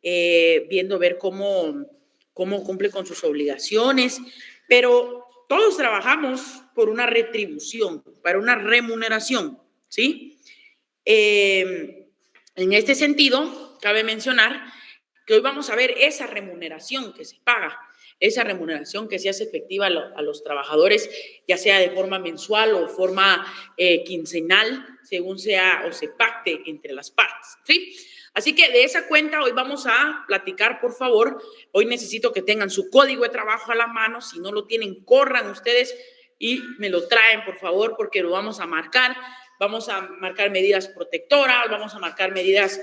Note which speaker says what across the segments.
Speaker 1: viendo ver cómo cumple con sus obligaciones, pero todos trabajamos por una retribución, para una remuneración, ¿sí? En este sentido, cabe mencionar que hoy vamos a ver esa remuneración que se paga, esa remuneración que se hace efectiva a los trabajadores, ya sea de forma mensual o forma quincenal, según sea o se pacte entre las partes, ¿sí? Así que de esa cuenta hoy vamos a platicar, por favor. Hoy necesito que tengan su código de trabajo a la mano. Si no lo tienen, corran ustedes y me lo traen, por favor, porque lo vamos a marcar. Vamos a marcar medidas protectoras, vamos a marcar medidas,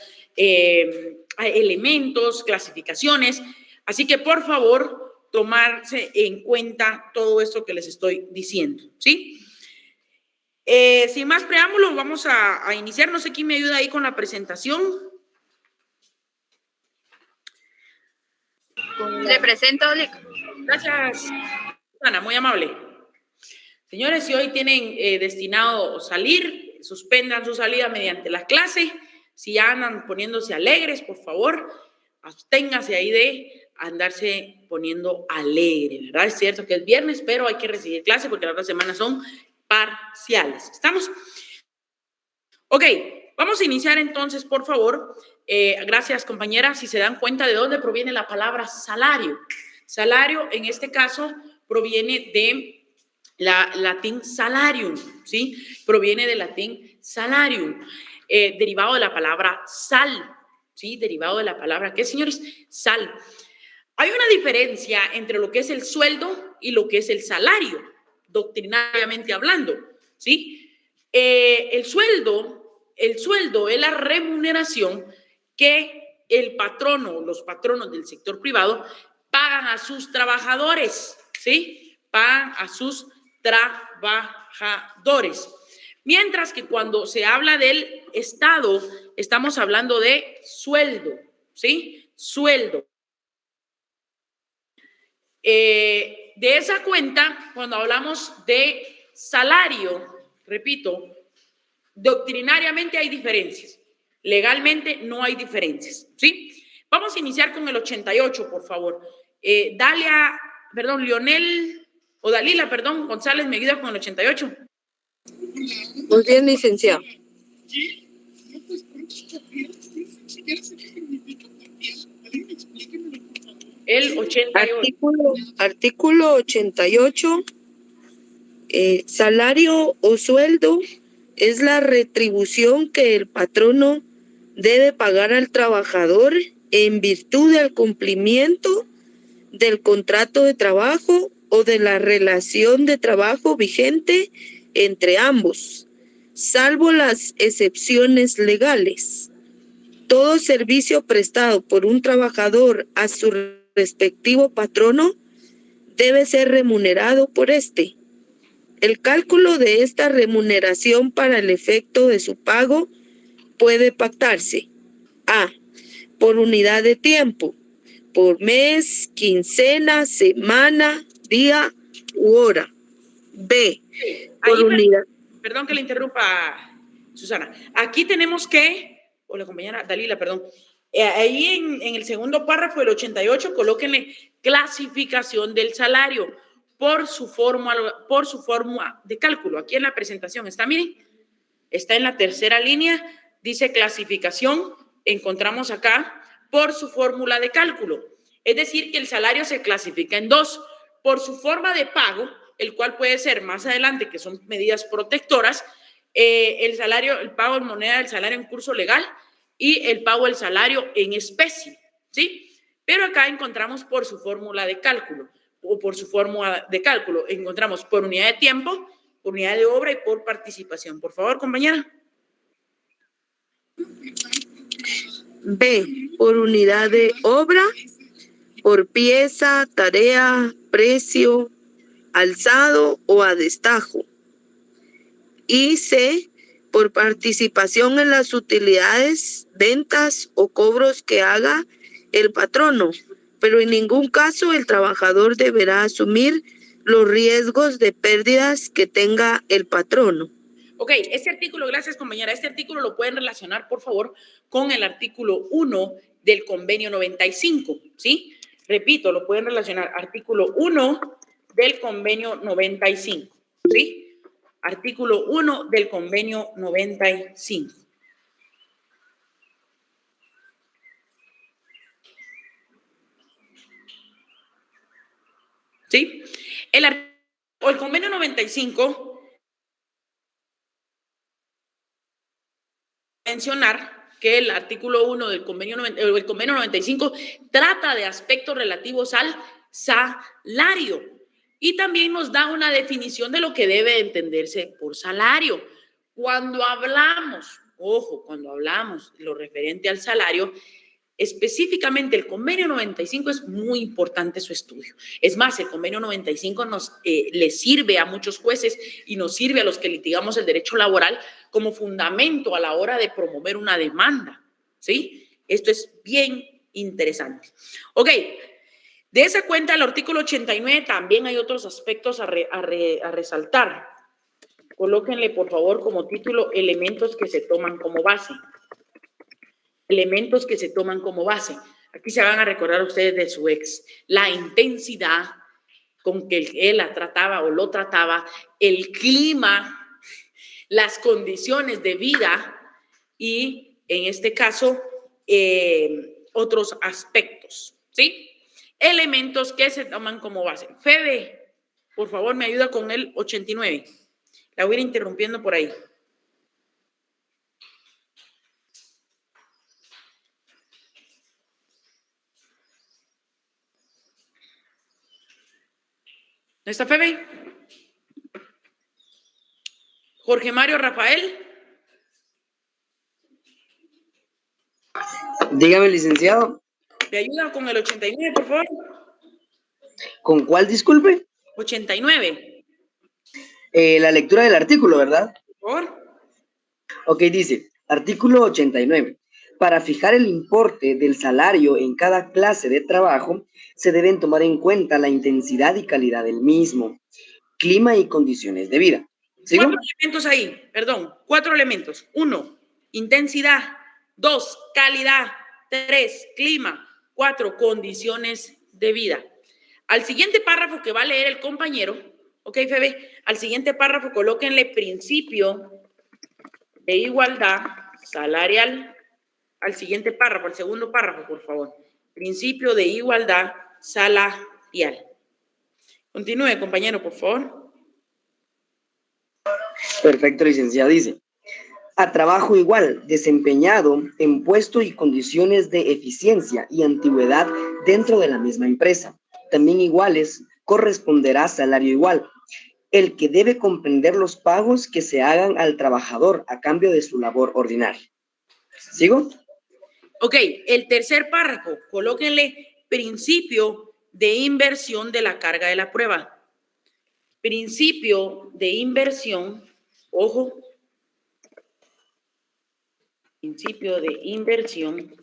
Speaker 1: elementos, clasificaciones. Así que, por favor, tomarse en cuenta todo esto que les estoy diciendo, ¿sí? Sin más preámbulos, vamos a iniciar. No sé quién me ayuda ahí con la presentación.
Speaker 2: Le presento, Lic.
Speaker 1: Gracias, Ana, muy amable. Señores, si hoy tienen destinado salir, suspendan su salida mediante la clase. Si ya andan poniéndose alegres, por favor, absténganse ahí de andarse poniendo alegre, ¿verdad? Es cierto que es viernes, pero hay que recibir clase porque las otras semanas son parciales. ¿Estamos? Ok, vamos a iniciar entonces, por favor. Gracias, compañeras. Si se dan cuenta de dónde proviene la palabra salario. Salario, en este caso, proviene de latín salarium, ¿sí? Proviene del latín salarium, derivado de la palabra sal, ¿sí? Derivado de la palabra, ¿qué, señores? Sal. Hay una diferencia entre lo que es el sueldo y lo que es el salario, doctrinariamente hablando, ¿sí? El sueldo es la remuneración que el patrono, los patronos del sector privado pagan a sus trabajadores, ¿sí? Pagan a sus trabajadores. Mientras que cuando se habla del Estado, estamos hablando de sueldo, ¿sí? Sueldo. De esa cuenta, cuando hablamos de salario, repito, doctrinariamente hay diferencias, legalmente no hay diferencias, ¿sí? Vamos a iniciar con el 88, por favor. Dalila, González, ¿me ayuda con el 88?
Speaker 3: Muy bien, licenciado.
Speaker 1: El 88.
Speaker 3: Artículo 88. Salario o sueldo es la retribución que el patrono debe pagar al trabajador en virtud del cumplimiento del contrato de trabajo o de la relación de trabajo vigente entre ambos, salvo las excepciones legales. Todo servicio prestado por un trabajador a su respectivo patrono debe ser remunerado por éste. El cálculo de esta remuneración para el efecto de su pago puede pactarse: A, por unidad de tiempo, por mes, quincena, semana, día u hora. B, por unidad.
Speaker 1: Perdón que le interrumpa, Susana. Aquí tenemos que, o la compañera Dalila, ahí en el segundo párrafo del 88, colóquenle clasificación del salario por su fórmula de cálculo. Aquí en la presentación está, miren, está en la tercera línea, dice clasificación, encontramos acá por su fórmula de cálculo. Es decir, que el salario se clasifica en dos: por su forma de pago, el cual puede ser más adelante, que son medidas protectoras, el pago en moneda del salario en curso legal y el pago del salario en especie, ¿sí? Pero acá encontramos por su fórmula de cálculo, o por su fórmula de cálculo, encontramos por unidad de tiempo, por unidad de obra y por participación. Por favor, compañera.
Speaker 3: B, por unidad de obra, por pieza, tarea, precio, alzado o a destajo. Y C, por participación en las utilidades, ventas o cobros que haga el patrono, pero en ningún caso el trabajador deberá asumir los riesgos de pérdidas que tenga el patrono.
Speaker 1: Ok, este artículo, gracias compañera, este artículo lo pueden relacionar, por favor, con el artículo 1 del convenio 95, ¿sí? Repito, lo pueden relacionar. Artículo 1 del convenio 95, ¿sí? Artículo 1 del convenio 95. ¿Sí? El convenio 95 mencionar que el artículo 1 del convenio 95 trata de aspectos relativos al salario y también nos da una definición de lo que debe entenderse por salario. Cuando hablamos, ojo, cuando hablamos lo referente al salario, específicamente el convenio 95 es muy importante su estudio. Es más, el convenio 95 le sirve a muchos jueces y nos sirve a los que litigamos el derecho laboral como fundamento a la hora de promover una demanda, ¿sí? Esto es bien interesante. Ok, de esa cuenta, el artículo 89 también hay otros aspectos a resaltar. Colóquenle, por favor, como título, elementos que se toman como base. Elementos que se toman como base. Aquí se van a recordar ustedes de su ex. La intensidad con que él la trataba o lo trataba, el clima, las condiciones de vida y, en este caso, otros aspectos, ¿sí? Elementos que se toman como base. Febe, por favor, me ayuda con el 89. La voy a ir interrumpiendo por ahí. ¿No está Febe? Jorge Mario Rafael.
Speaker 2: Dígame, licenciado.
Speaker 1: ¿Me ayuda con el 89, por favor?
Speaker 2: ¿Con cuál, disculpe?
Speaker 1: 89.
Speaker 2: La lectura del artículo, ¿verdad?
Speaker 1: Por favor.
Speaker 2: Ok, dice, artículo 89. Para fijar el importe del salario en cada clase de trabajo, se deben tomar en cuenta la intensidad y calidad del mismo, clima y condiciones de vida. ¿Sigo?
Speaker 1: 4 elementos ahí, perdón, 4 elementos. 1, intensidad. 2, calidad. 3, clima. 4, condiciones de vida. Al siguiente párrafo que va a leer el compañero, ok, Febe, al siguiente párrafo colóquenle principio de igualdad salarial. Al siguiente párrafo, al segundo párrafo, por favor. Principio de igualdad salarial. Continúe, compañero, por favor.
Speaker 2: Perfecto, licenciado. Dice, a trabajo igual, desempeñado en puesto y condiciones de eficiencia y antigüedad dentro de la misma empresa, también iguales, corresponderá salario igual, el que debe comprender los pagos que se hagan al trabajador a cambio de su labor ordinaria. ¿Sigo?
Speaker 1: Ok, el tercer párrafo, colóquenle principio de inversión de la carga de la prueba. Principio de inversión, ojo, principio de inversión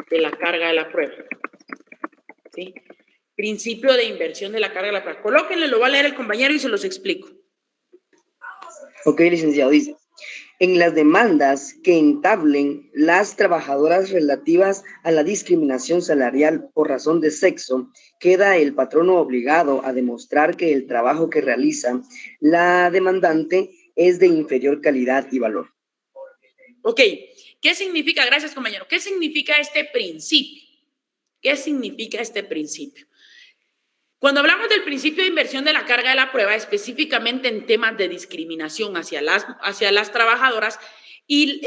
Speaker 1: de la carga de la prueba. ¿Sí? Principio de inversión de la carga de la prueba. Colóquenle, lo va a leer el compañero y se los explico.
Speaker 2: Ok, licenciado, dice, en las demandas que entablen las trabajadoras relativas a la discriminación salarial por razón de sexo, queda el patrono obligado a demostrar que el trabajo que realiza la demandante es de inferior calidad y valor.
Speaker 1: Ok, ¿qué significa? Gracias, compañero. ¿Qué significa este principio? ¿Qué significa este principio? Cuando hablamos del principio de inversión de la carga de la prueba, específicamente en temas de discriminación hacia las trabajadoras, y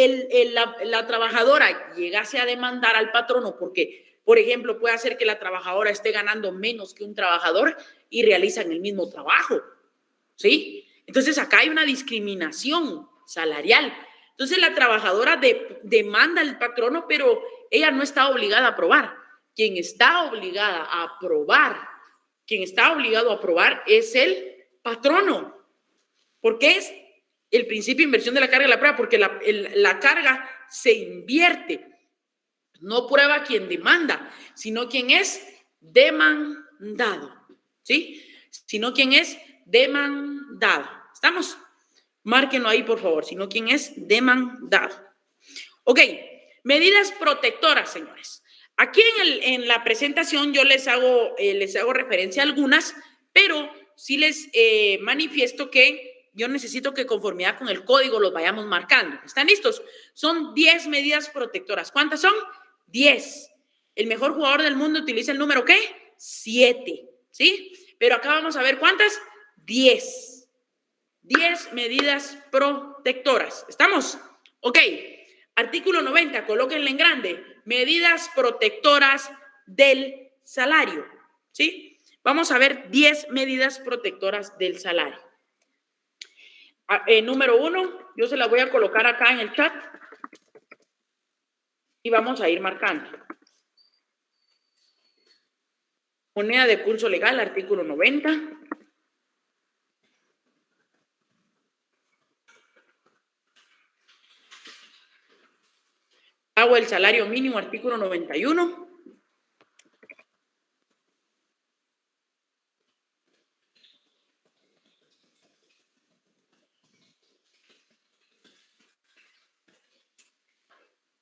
Speaker 1: la trabajadora llegase a demandar al patrono porque, por ejemplo, puede hacer que la trabajadora esté ganando menos que un trabajador y realizan el mismo trabajo, ¿sí? Entonces, acá hay una discriminación salarial. Entonces, la trabajadora demanda al patrono, pero ella no está obligada a aprobar. Quien está obligado a aprobar es el patrono. ¿Por qué es el principio de inversión de la carga de la prueba? Porque la carga se invierte. No prueba quien demanda, sino quien es demandado. ¿Sí? Sino quien es demandado. ¿Estamos? Márquenlo ahí, por favor. Sino quien es demandado. Ok. Medidas protectoras, señores. Aquí en la presentación yo les hago referencia a algunas, pero sí les manifiesto que yo necesito que conformidad con el código los vayamos marcando. ¿Están listos? Son 10 medidas protectoras. ¿Cuántas son? 10. El mejor jugador del mundo utiliza el número ¿qué? 7, ¿sí? Pero acá vamos a ver ¿cuántas? 10. 10 medidas protectoras. ¿Estamos? Ok. Artículo 90, colóquenle en grande. Medidas protectoras del salario, ¿sí? Vamos a ver 10 medidas protectoras del salario. Número 1, yo se la voy a colocar acá en el chat y vamos a ir marcando. Moneda de curso legal, artículo 90. Pago el salario mínimo, artículo 91.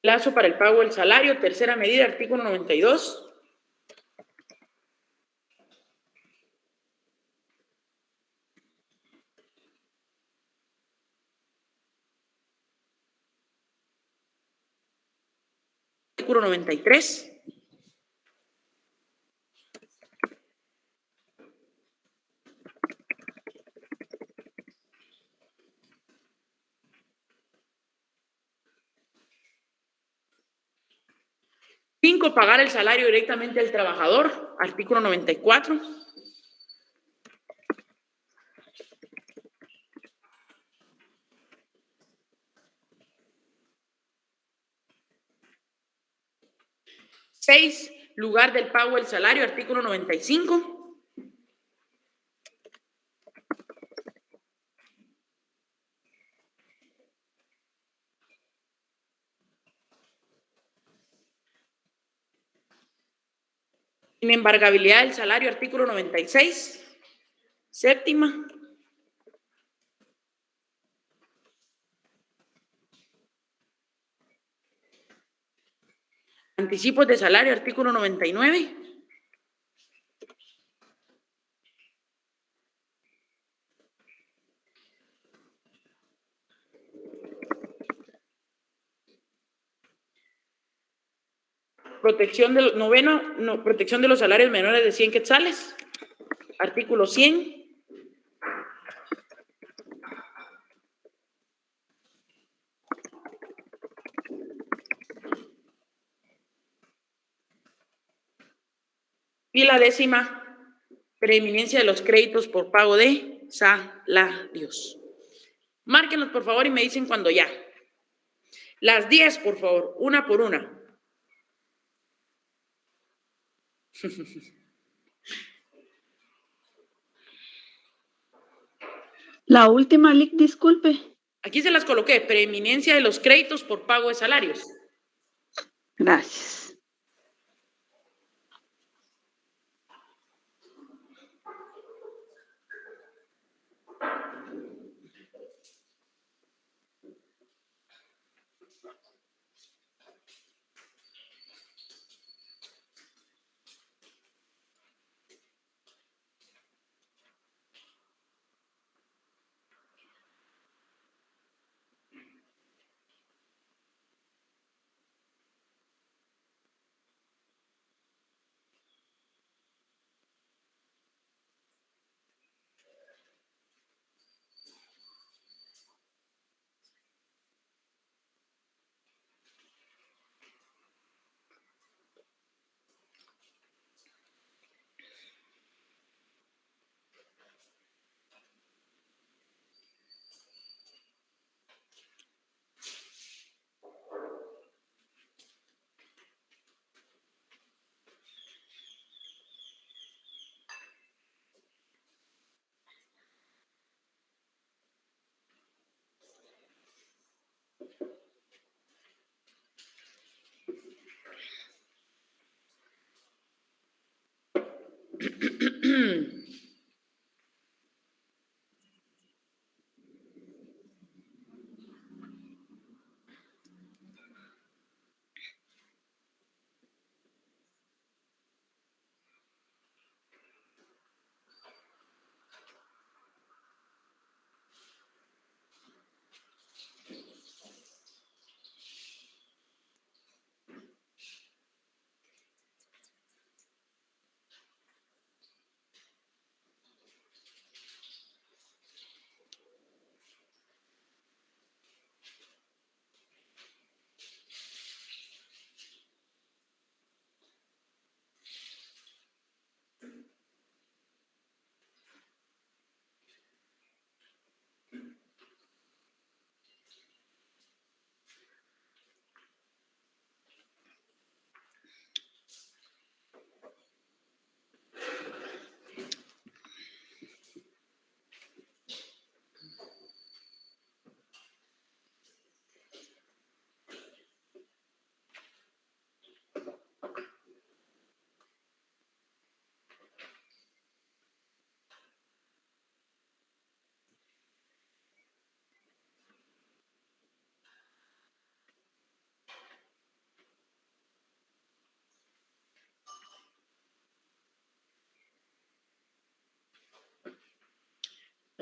Speaker 1: Plazo para el pago del salario, tercera medida, artículo 92. Artículo 93. Cinco, pagar el salario directamente al trabajador, artículo 94. Seis, lugar del pago del salario, artículo 95. Inembargabilidad del salario, artículo 96. Séptima. Anticipos de salario, artículo 99. Protección del noveno, protección de los salarios menores de 100 quetzales, artículo 100. Y la décima, preeminencia de los créditos por pago de salarios. Márquenlos, por favor, y me dicen cuando ya. Las 10, por favor, una por una.
Speaker 4: La última, Lick, disculpe.
Speaker 1: Aquí se las coloqué, preeminencia de los créditos por pago de salarios.
Speaker 4: Gracias.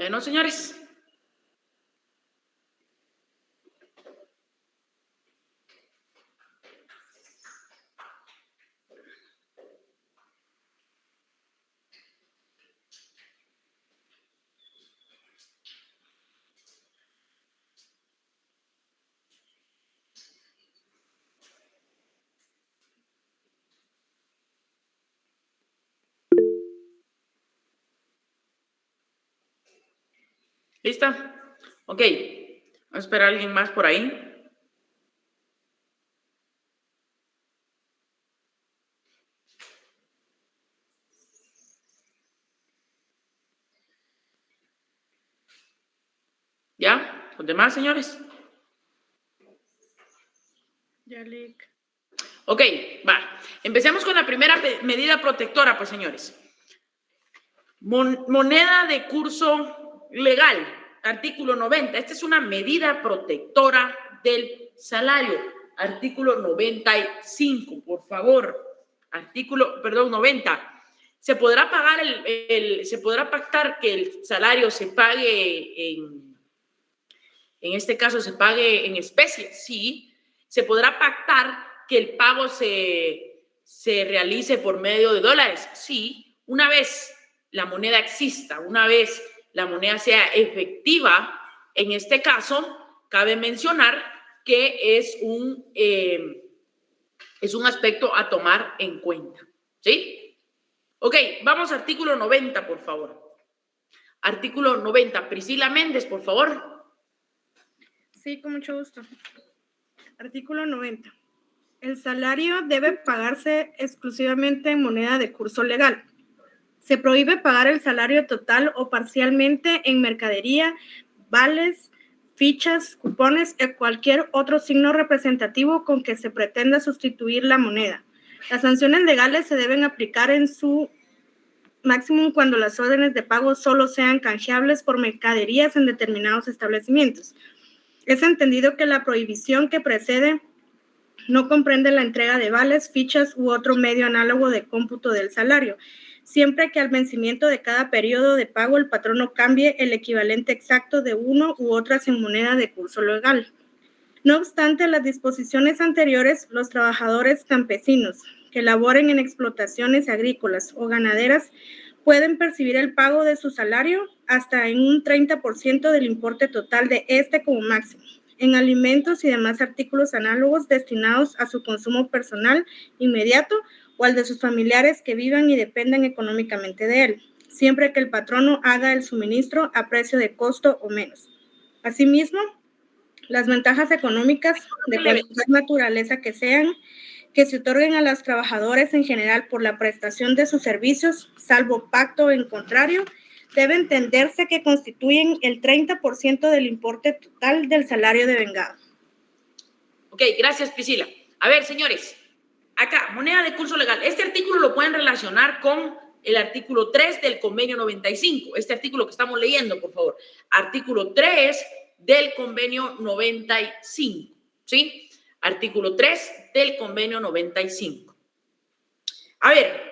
Speaker 1: Bueno, señores. ¿Lista? Ok. Voy a esperar a alguien más por ahí. ¿Ya? ¿Los demás, señores?
Speaker 4: Ya, Lick.
Speaker 1: Ok, va. Empecemos con la primera medida protectora, pues, señores. Moneda de curso legal, artículo 90. Esta es una medida protectora del salario. Artículo 95, por favor. Artículo, perdón, 90. Se podrá pagar se podrá pactar que el salario se pague en este caso se pague en especie, sí. Se podrá pactar que el pago se realice por medio de dólares, sí. Una vez la moneda exista, una vez la moneda sea efectiva, en este caso, cabe mencionar que es un aspecto a tomar en cuenta, ¿sí? Ok, vamos a artículo 90, por favor. Artículo 90, Priscila Méndez, por favor.
Speaker 5: Sí, con mucho gusto. Artículo 90. El salario debe pagarse exclusivamente en moneda de curso legal. Se prohíbe pagar el salario total o parcialmente en mercadería, vales, fichas, cupones o cualquier otro signo representativo con que se pretenda sustituir la moneda. Las sanciones legales se deben aplicar en su máximo cuando las órdenes de pago solo sean canjeables por mercaderías en determinados establecimientos. Es entendido que la prohibición que precede no comprende la entrega de vales, fichas u otro medio análogo de cómputo del salario, siempre que al vencimiento de cada periodo de pago el patrono cambie el equivalente exacto de uno u otras en moneda de curso legal. No obstante las disposiciones anteriores, los trabajadores campesinos que laboren en explotaciones agrícolas o ganaderas pueden percibir el pago de su salario hasta en un 30% del importe total de este como máximo, en alimentos y demás artículos análogos destinados a su consumo personal inmediato o al de sus familiares que vivan y dependan económicamente de él, siempre que el patrono haga el suministro a precio de costo o menos. Asimismo, las ventajas económicas de cualquier naturaleza que sean, que se otorguen a los trabajadores en general por la prestación de sus servicios, salvo pacto en contrario, debe entenderse que constituyen el 30% del importe total del salario devengado.
Speaker 1: Ok, gracias, Priscila. A ver, señores, acá, moneda de curso legal. Este artículo lo pueden relacionar con el artículo 3 del convenio 95. Este artículo que estamos leyendo, por favor. Artículo 3 del convenio 95, ¿sí? Artículo 3 del convenio 95. A ver,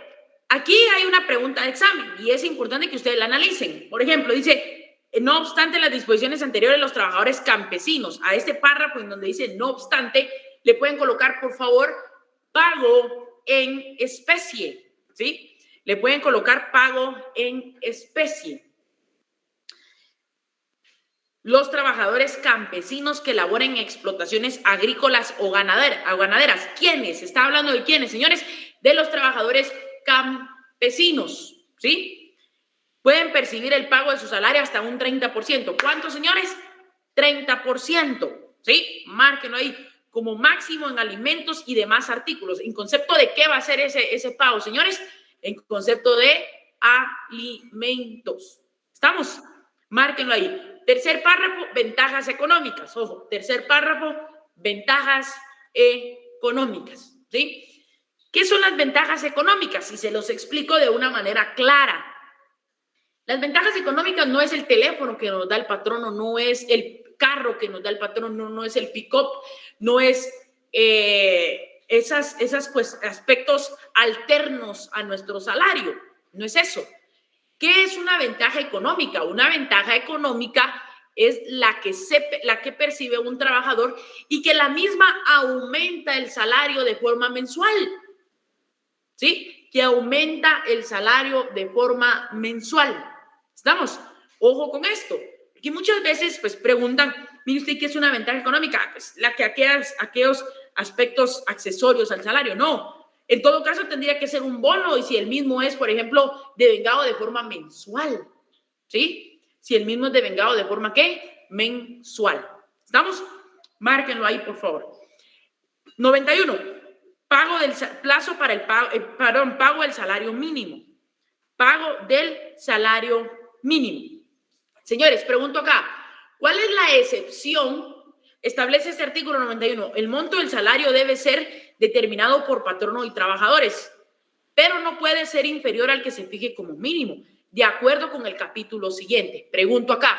Speaker 1: aquí hay una pregunta de examen y es importante que ustedes la analicen. Por ejemplo, dice, no obstante las disposiciones anteriores, los trabajadores campesinos. A este párrafo en donde dice no obstante, le pueden colocar, por favor, pago en especie, ¿sí? Le pueden colocar pago en especie. Los trabajadores campesinos que laboren en explotaciones agrícolas o ganaderas. ¿Quiénes? ¿Está hablando de quiénes, señores? De los trabajadores campesinos, ¿sí? Pueden percibir el pago de su salario hasta un 30%. ¿Cuánto, señores? 30%, ¿sí? Márquenlo ahí como máximo en alimentos y demás artículos. ¿En concepto de qué va a ser ese pago, señores? En concepto de alimentos. ¿Estamos? Márquenlo ahí. Tercer párrafo, ventajas económicas. Ojo, tercer párrafo, ventajas económicas, ¿sí? ¿Qué son las ventajas económicas? Y se los explico de una manera clara. Las ventajas económicas no es el teléfono que nos da el patrono, no es el carro que nos da el patrono, no es el pick-up, no es esas pues, aspectos alternos a nuestro salario. No es eso. ¿Qué es una ventaja económica? Una ventaja económica es la que percibe un trabajador y que la misma aumenta el salario de forma mensual. ¿Sí? Que aumenta el salario de forma mensual. ¿Estamos? Ojo con esto. Aquí muchas veces pues preguntan, mire usted, ¿qué es una ventaja económica? Pues aquellos aspectos accesorios al salario. No. En todo caso tendría que ser un bono y si el mismo es, por ejemplo, devengado de forma mensual. ¿Sí? Si el mismo es devengado de forma, ¿qué? Mensual. ¿Estamos? Márquenlo ahí, por favor. 91. Pago del plazo para el pago, pago del salario mínimo. Pago del salario mínimo. Señores, pregunto acá, ¿cuál es la excepción? Establece este artículo 91. El monto del salario debe ser determinado por patrono y trabajadores, pero no puede ser inferior al que se fije como mínimo, de acuerdo con el capítulo siguiente. Pregunto acá,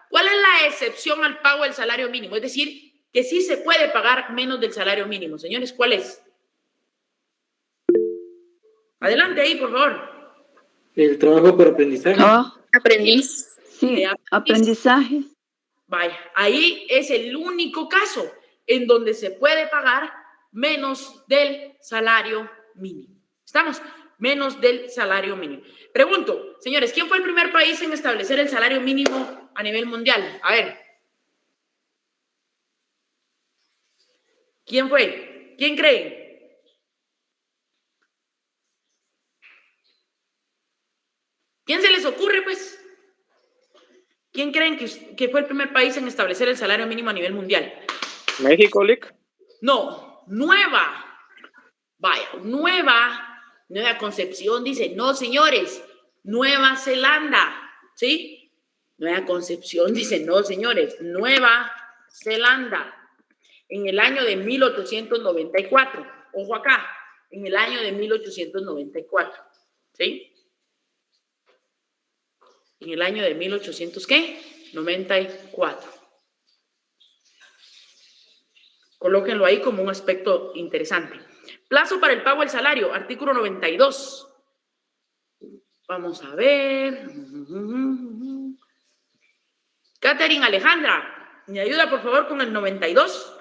Speaker 1: ¿cuál es la excepción al pago del salario mínimo? Es decir, que sí se puede pagar menos del salario mínimo. Señores, ¿cuál es? Adelante ahí, por favor.
Speaker 6: El trabajo por aprendizaje.
Speaker 3: Aprendiz.
Speaker 7: Sí, aprendizaje.
Speaker 1: Vaya, ahí es el único caso en donde se puede pagar menos del salario mínimo. ¿Estamos? Menos del salario mínimo. Pregunto, señores, ¿quién fue el primer país en establecer el salario mínimo a nivel mundial? A ver. ¿Quién fue? ¿Quién cree? ¿Quién se les ocurre, pues? ¿Quién creen que fue el primer país en establecer el salario mínimo a nivel mundial?
Speaker 6: México, Lick.
Speaker 1: No, Nueva Concepción dice, no, señores, Nueva Zelanda, ¿sí? Nueva Concepción dice, no, señores, Nueva Zelanda. En el año de 1894, ojo acá, en el año de 1894, ¿sí? En el año de 1894. Colóquenlo ahí como un aspecto interesante. Plazo para el pago del salario, artículo 92. Vamos a ver. Catherine Alejandra, ¿me ayuda por favor con el 92?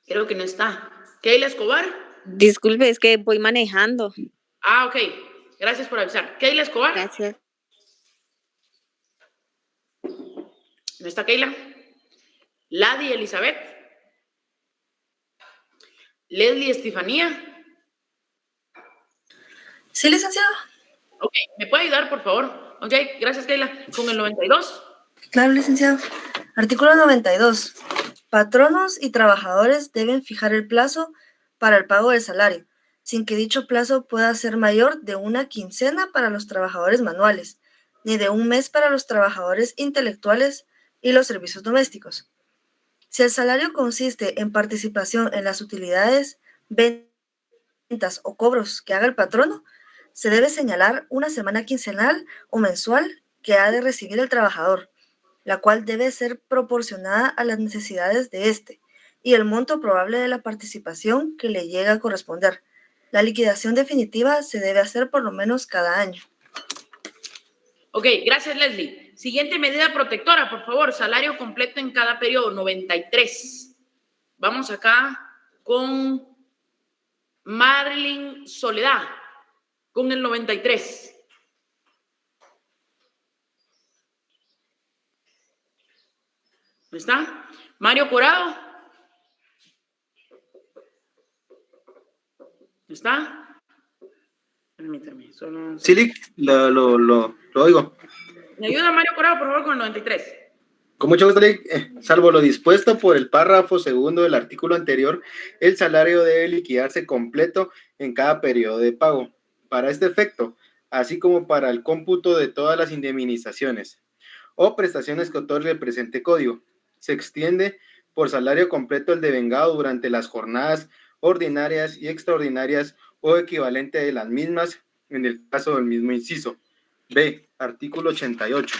Speaker 1: Creo que no está. Keila Escobar.
Speaker 8: Disculpe, es que voy manejando.
Speaker 1: Ah, ok. Gracias por avisar. Keila Escobar.
Speaker 8: Gracias.
Speaker 1: ¿No está Keila? Ladi Elizabeth. Leslie Estefanía.
Speaker 9: Sí, licenciado.
Speaker 1: Ok, ¿me puede ayudar, por favor? Ok, gracias, Keila. Con el 92.
Speaker 9: Claro, licenciado. Artículo 92. Patronos y trabajadores deben fijar el plazo para el pago del salario, sin que dicho plazo pueda ser mayor de una quincena para los trabajadores manuales, ni de un mes para los trabajadores intelectuales y los servicios domésticos. Si el salario consiste en participación en las utilidades, ventas o cobros que haga el patrono, se debe señalar una semana quincenal o mensual que ha de recibir el trabajador, la cual debe ser proporcionada a las necesidades de éste y el monto probable de la participación que le llega a corresponder. La liquidación definitiva se debe hacer por lo menos cada año.
Speaker 1: Ok, gracias, Leslie. Siguiente medida protectora, por favor, salario completo en cada periodo, 93. Vamos acá con Marilyn Soledad, con el 93. ¿No está? Mario Corado. ¿No está? Permítame, solo...
Speaker 10: Sí, Lick, lo oigo.
Speaker 1: ¿Me ayuda Mario Corado, por favor, con el 93?
Speaker 10: Con mucho gusto, Lick. Salvo lo dispuesto por el párrafo segundo del artículo anterior, el salario debe liquidarse completo en cada periodo de pago. Para este efecto, así como para el cómputo de todas las indemnizaciones o prestaciones que otorgue el presente código, se extiende por salario completo el devengado durante las jornadas ordinarias y extraordinarias o equivalente de las mismas en el caso del mismo inciso. B, artículo 88.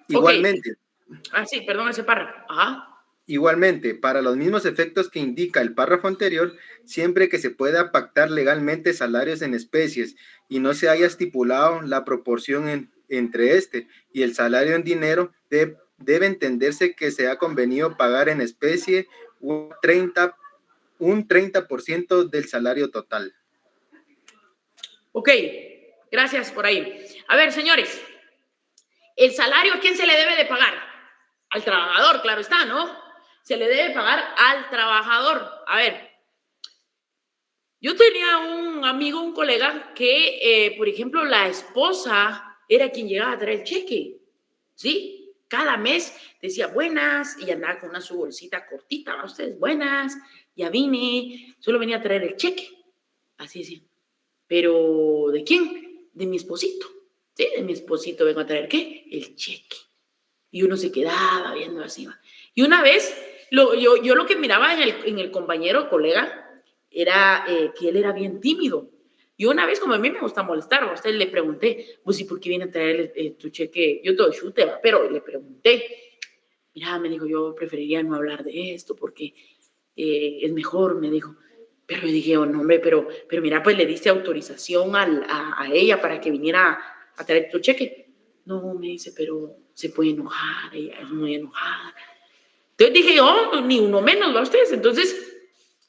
Speaker 10: Igualmente.
Speaker 1: Okay. Ah, sí, perdón ese párrafo. Ajá.
Speaker 10: Igualmente, para los mismos efectos que indica el párrafo anterior, siempre que se pueda pactar legalmente salarios en especies y no se haya estipulado la proporción entre este y el salario en dinero, debe entenderse que se ha convenido pagar en especie un 30% del salario total.
Speaker 1: Ok, gracias por ahí. A ver, señores, el salario, ¿a quién se le debe de pagar? Al trabajador, claro está, ¿no? Se le debe pagar al trabajador. A ver, yo tenía un amigo, un colega, que, por ejemplo, la esposa era quien llegaba a traer el cheque, ¿sí? Cada mes decía buenas y andaba con una su bolsita cortita, ¿va? Ustedes buenas, ya vine, solo venía a traer el cheque. Así decía. ¿Pero de quién? De mi esposito. Sí, de mi esposito vengo a traer, ¿qué? El cheque. Y uno se quedaba viendo así. Y una vez, yo lo que miraba en el compañero, colega, era que él era bien tímido. Y una vez, como a mí me gusta molestar, a usted le pregunté, pues, ¿y por qué viene a traer tu cheque? Yo todo chute, pero le pregunté. Mira, me dijo, yo preferiría no hablar de esto porque es mejor, me dijo. Pero yo dije, oh, no, hombre, pero mira, pues le diste autorización a ella para que viniera a traer tu cheque. No, me dice, pero se puede enojar, ella es muy enojada. Entonces dije, oh, ni uno menos, ¿va ustedes? Entonces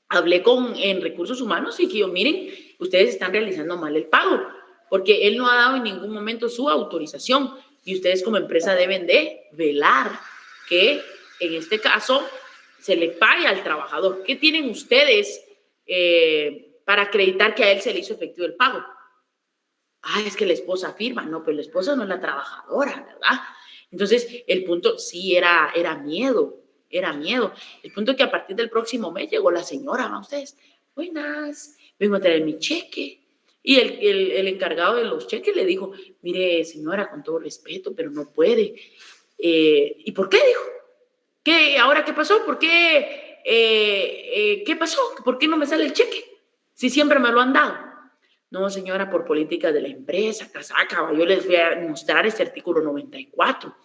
Speaker 1: hablé en recursos humanos y dije, miren, ustedes están realizando mal el pago, porque él no ha dado en ningún momento su autorización y ustedes como empresa deben de velar que en este caso se le pague al trabajador. ¿Qué tienen ustedes para acreditar que a él se le hizo efectivo el pago? Ah, es que la esposa firma. No, pero la esposa no es la trabajadora, ¿verdad? Entonces, el punto sí era miedo. El punto es que a partir del próximo mes llegó la señora, ¿va ustedes? Buenas, vengo a traer mi cheque. Y el encargado de los cheques le dijo, mire, señora, con todo respeto, pero no puede. ¿Y por qué? Dijo. ¿Qué? ¿Ahora qué pasó? ¿Por qué? ¿Qué pasó? ¿Por qué no me sale el cheque? Si siempre me lo han dado. No, señora, por política de la empresa, casaca, yo les voy a mostrar este artículo 94.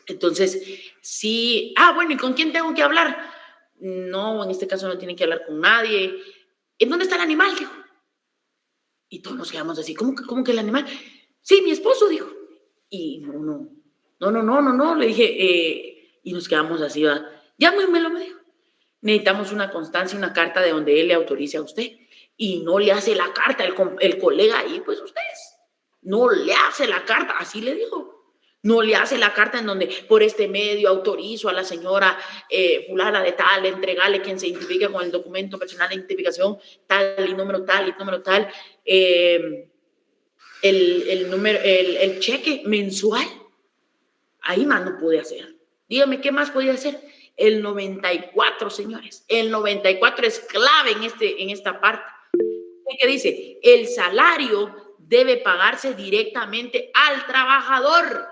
Speaker 1: Entonces, sí, bueno, ¿y con quién tengo que hablar? No, en este caso no tienen que hablar con nadie. ¿En dónde está el animal? Dijo. Y todos nos quedamos así, ¿cómo que el animal? Sí, mi esposo, dijo. Y no, le dije, y nos quedamos así, ¿va? Llámemelo, me dijo. Necesitamos una constancia, una carta de donde él le autorice a usted. Y no le hace la carta el colega ahí, pues ustedes. No le hace la carta, así le dijo. No le hace la carta en donde por este medio autorizo a la señora fulana de tal, entregarle quien se identifique con el documento personal de identificación tal y número tal, el cheque mensual. Ahí más no pude hacer. Dígame, ¿qué más podía hacer? El 94, señores. El 94 es clave en esta parte. ¿Qué dice? El salario debe pagarse directamente al trabajador.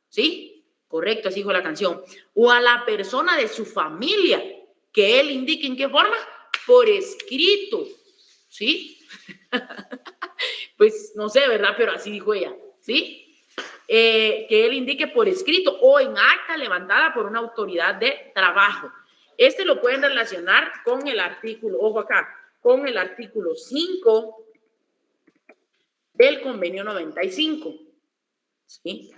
Speaker 1: ¿Sí? Correcto, así dijo la canción. O a la persona de su familia, que él indique en qué forma, por escrito. ¿Sí? Pues no sé, ¿verdad? Pero así dijo ella. ¿Sí? Que él indique por escrito o en acta levantada por una autoridad de trabajo. Este lo pueden relacionar con el artículo, ojo acá, con el artículo 5 del convenio 95. ¿Sí?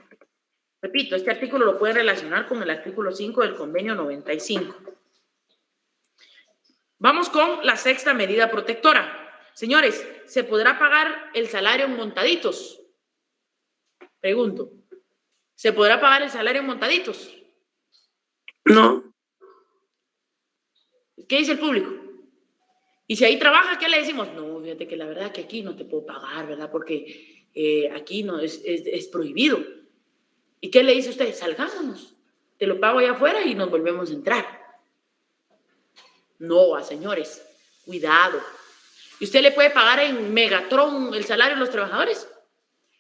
Speaker 1: Repito, este artículo lo pueden relacionar con el artículo 5 del convenio 95. Vamos con la sexta medida protectora. Señores, ¿se podrá pagar el salario en montaditos? Pregunto, ¿se podrá pagar el salario en montaditos?
Speaker 3: No.
Speaker 1: ¿Qué dice el público? Y si ahí trabaja, ¿qué le decimos? No, fíjate que la verdad que aquí no te puedo pagar, ¿verdad? Porque aquí no es prohibido. ¿Y qué le dice usted? Salgámonos. Te lo pago allá afuera y nos volvemos a entrar. No, señores, cuidado. ¿Y usted le puede pagar en Megatron el salario a los trabajadores?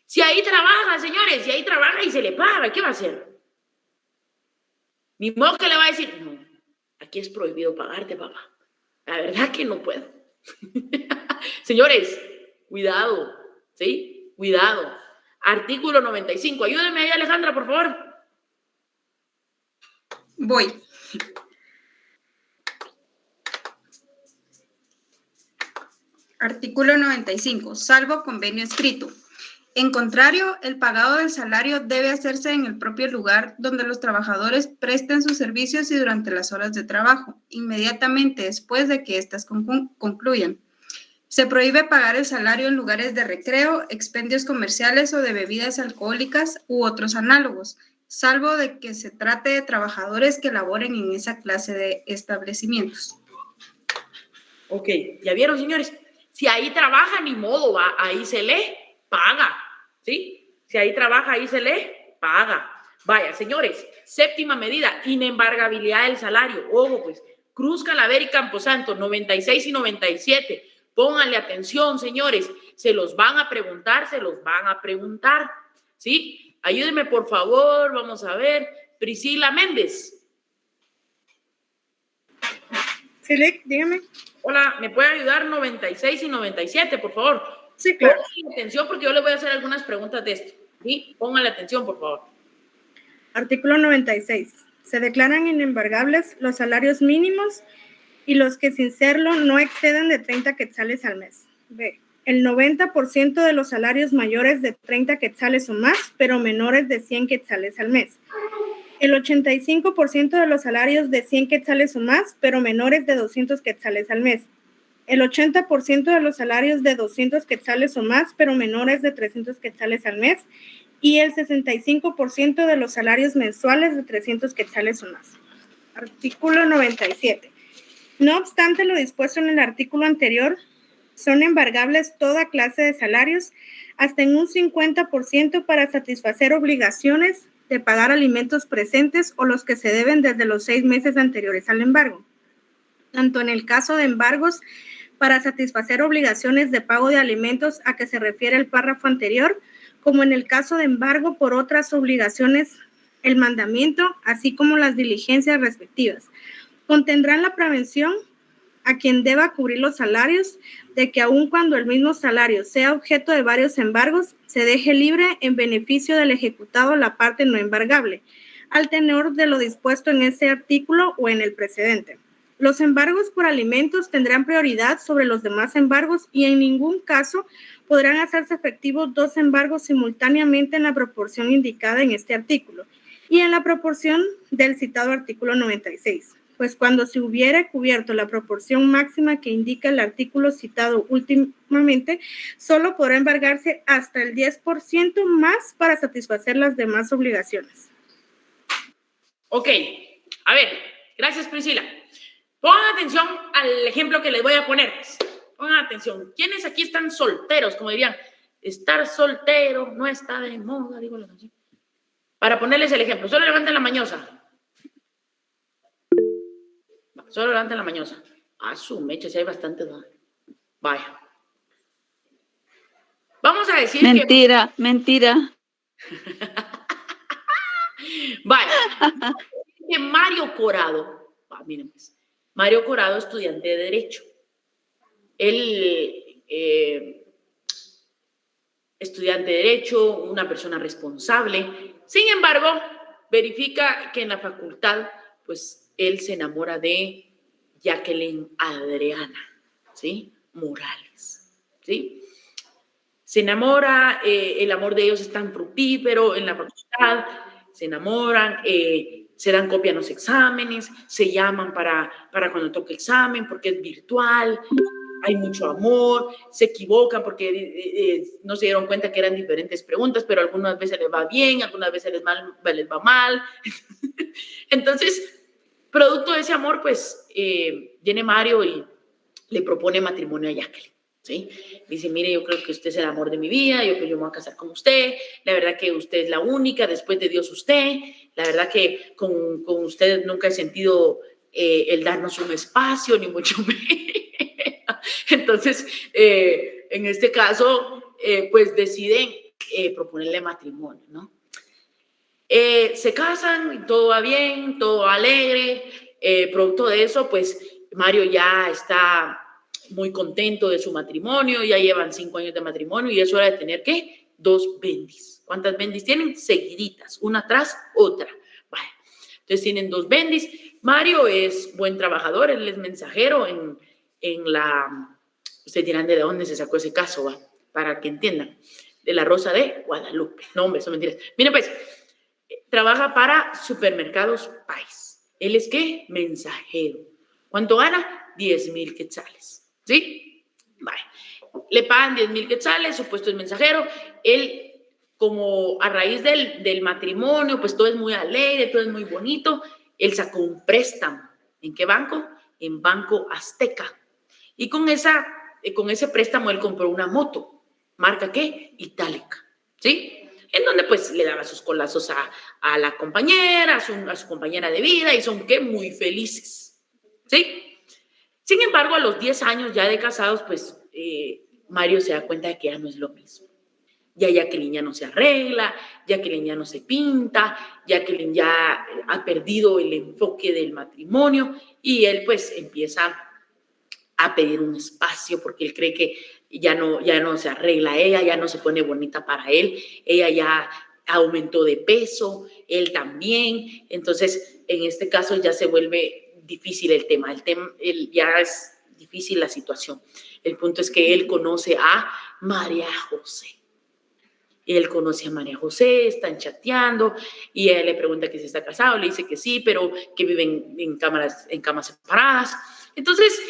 Speaker 1: Si ahí trabaja, señores, si ahí trabaja y se le paga, ¿qué va a hacer? Ni modo que le va a decir, no, aquí es prohibido pagarte, papá. La verdad que no puedo. Señores, cuidado, ¿sí? Cuidado. Artículo 95. Ayúdeme ahí, Alejandra, por favor.
Speaker 11: Voy. Artículo 95. Salvo convenio escrito. En contrario, el pagado del salario debe hacerse en el propio lugar donde los trabajadores presten sus servicios y durante las horas de trabajo, inmediatamente después de que éstas concluyan. Se prohíbe pagar el salario en lugares de recreo, expendios comerciales o de bebidas alcohólicas u otros análogos, salvo de que se trate de trabajadores que laboren en esa clase de establecimientos.
Speaker 1: Ok, ¿ya vieron, señores? Si ahí trabaja, ni modo, va, ahí se lee, paga, ¿sí? Si ahí trabaja, ahí se lee, paga. Vaya, señores, séptima medida, inembargabilidad del salario. Ojo, pues, Cruz, Calaver y Camposanto, 96 y 97. Pónganle atención, señores, se los van a preguntar, ¿sí? Ayúdenme, por favor, vamos a ver. Priscila Méndez.
Speaker 5: Sí, Lick, dígame.
Speaker 1: Hola, ¿me puede ayudar 96 y 97, por favor?
Speaker 5: Sí, claro.
Speaker 1: Pónganle atención porque yo les voy a hacer algunas preguntas de esto, ¿sí? Pónganle atención, por favor.
Speaker 5: Artículo 96. Se declaran inembargables los salarios mínimos y los que sin serlo no exceden de 30 quetzales al mes. B. El 90% de los salarios mayores de 30 quetzales o más, pero menores de 100 quetzales al mes. El 85% de los salarios de 100 quetzales o más, pero menores de 200 quetzales al mes. El 80% de los salarios de 200 quetzales o más, pero menores de 300 quetzales al mes. Y el 65% de los salarios mensuales de 300 quetzales o más. Artículo 97. No obstante lo dispuesto en el artículo anterior, son embargables toda clase de salarios, hasta en un 50% para satisfacer obligaciones de pagar alimentos presentes o los que se deben desde los 6 meses anteriores al embargo. Tanto en el caso de embargos para satisfacer obligaciones de pago de alimentos a que se refiere el párrafo anterior, como en el caso de embargo por otras obligaciones, el mandamiento, así como las diligencias respectivas. Contendrán la prevención a quien deba cubrir los salarios de que aun cuando el mismo salario sea objeto de varios embargos, se deje libre en beneficio del ejecutado la parte no embargable, al tenor de lo dispuesto en ese artículo o en el precedente. Los embargos por alimentos tendrán prioridad sobre los demás embargos y en ningún caso podrán hacerse efectivos 2 embargos simultáneamente en la proporción indicada en este artículo y en la proporción del citado artículo 96. Pues cuando se hubiere cubierto la proporción máxima que indica el artículo citado últimamente, solo podrá embargarse hasta el 10% más para satisfacer las demás obligaciones.
Speaker 1: Ok, a ver, gracias Priscila. Pongan atención al ejemplo que les voy a poner. Pongan atención. ¿Quiénes aquí están solteros? Como dirían, estar soltero no está de moda, digo la canción. Para ponerles el ejemplo, solo levanten la mañosa. Solo levanten la mañosa. Ah, su mecha, si hay bastante. Vaya. Vamos a decir
Speaker 7: mentira.
Speaker 1: Vaya. Que Mario Corado, miren pues, Mario Corado, estudiante de Derecho. Él, estudiante de Derecho, una persona responsable. Sin embargo, verifica que en la facultad, pues, él se enamora de Jacqueline Adriana, ¿sí? Morales, ¿sí? Se enamora, el amor de ellos es tan fructífero en la facultad, se enamoran, se dan copia en los exámenes, se llaman para cuando toque examen porque es virtual, hay mucho amor, se equivocan porque no se dieron cuenta que eran diferentes preguntas, pero algunas veces les va bien, algunas veces les va mal. Entonces, producto de ese amor, pues, viene Mario y le propone matrimonio a Jacqueline, ¿sí? Dice, mire, yo creo que usted es el amor de mi vida, yo me voy a casar con usted, la verdad que usted es la única, después de Dios usted, la verdad que con usted nunca he sentido el darnos un espacio, ni mucho menos. Entonces, en este caso, pues deciden proponerle matrimonio, ¿no? Se casan, todo va bien, todo va alegre. Producto de eso, pues Mario ya está muy contento de su matrimonio, ya llevan 5 años de matrimonio y es hora de tener, ¿qué? 2 bendis. ¿Cuántas bendis tienen? Seguiditas, una tras otra. Vale. Entonces tienen 2 bendis. Mario es buen trabajador, él es mensajero en la Ustedes dirán, ¿de dónde se sacó ese caso? Va? Para que entiendan. De la Rosa de Guadalupe. No, hombre, son mentiras. Miren, pues, trabaja para Supermercados País. ¿Él es qué? Mensajero. ¿Cuánto gana? 10,000 quetzales. ¿Sí? Vale. Le pagan 10,000 quetzales, su puesto es mensajero. Él, como a raíz del matrimonio, pues todo es muy alegre, todo es muy bonito. Él sacó un préstamo. ¿En qué banco? En Banco Azteca. Y con ese préstamo él compró una moto. ¿Marca qué? Itálica, ¿sí? En donde pues le daba sus colazos a la compañera, a su compañera de vida, y son ¿qué? Muy felices, ¿sí? Sin embargo, a los 10 años ya de casados, pues Mario se da cuenta de que ya no es lo mismo. Ya Jacqueline ya no se arregla, Jacqueline ya no se pinta, Jacqueline ya ha perdido el enfoque del matrimonio, y él pues empieza a pedir un espacio porque él cree que ya no se arregla ella, ya no se pone bonita para él, ella ya aumentó de peso, él también. Entonces, en este caso ya se vuelve difícil el tema ya es difícil la situación. El punto es que él conoce a María José. Él conoce a María José, están chateando y ella le pregunta que si está casado, le dice que sí, pero que viven en camas separadas. Entonces,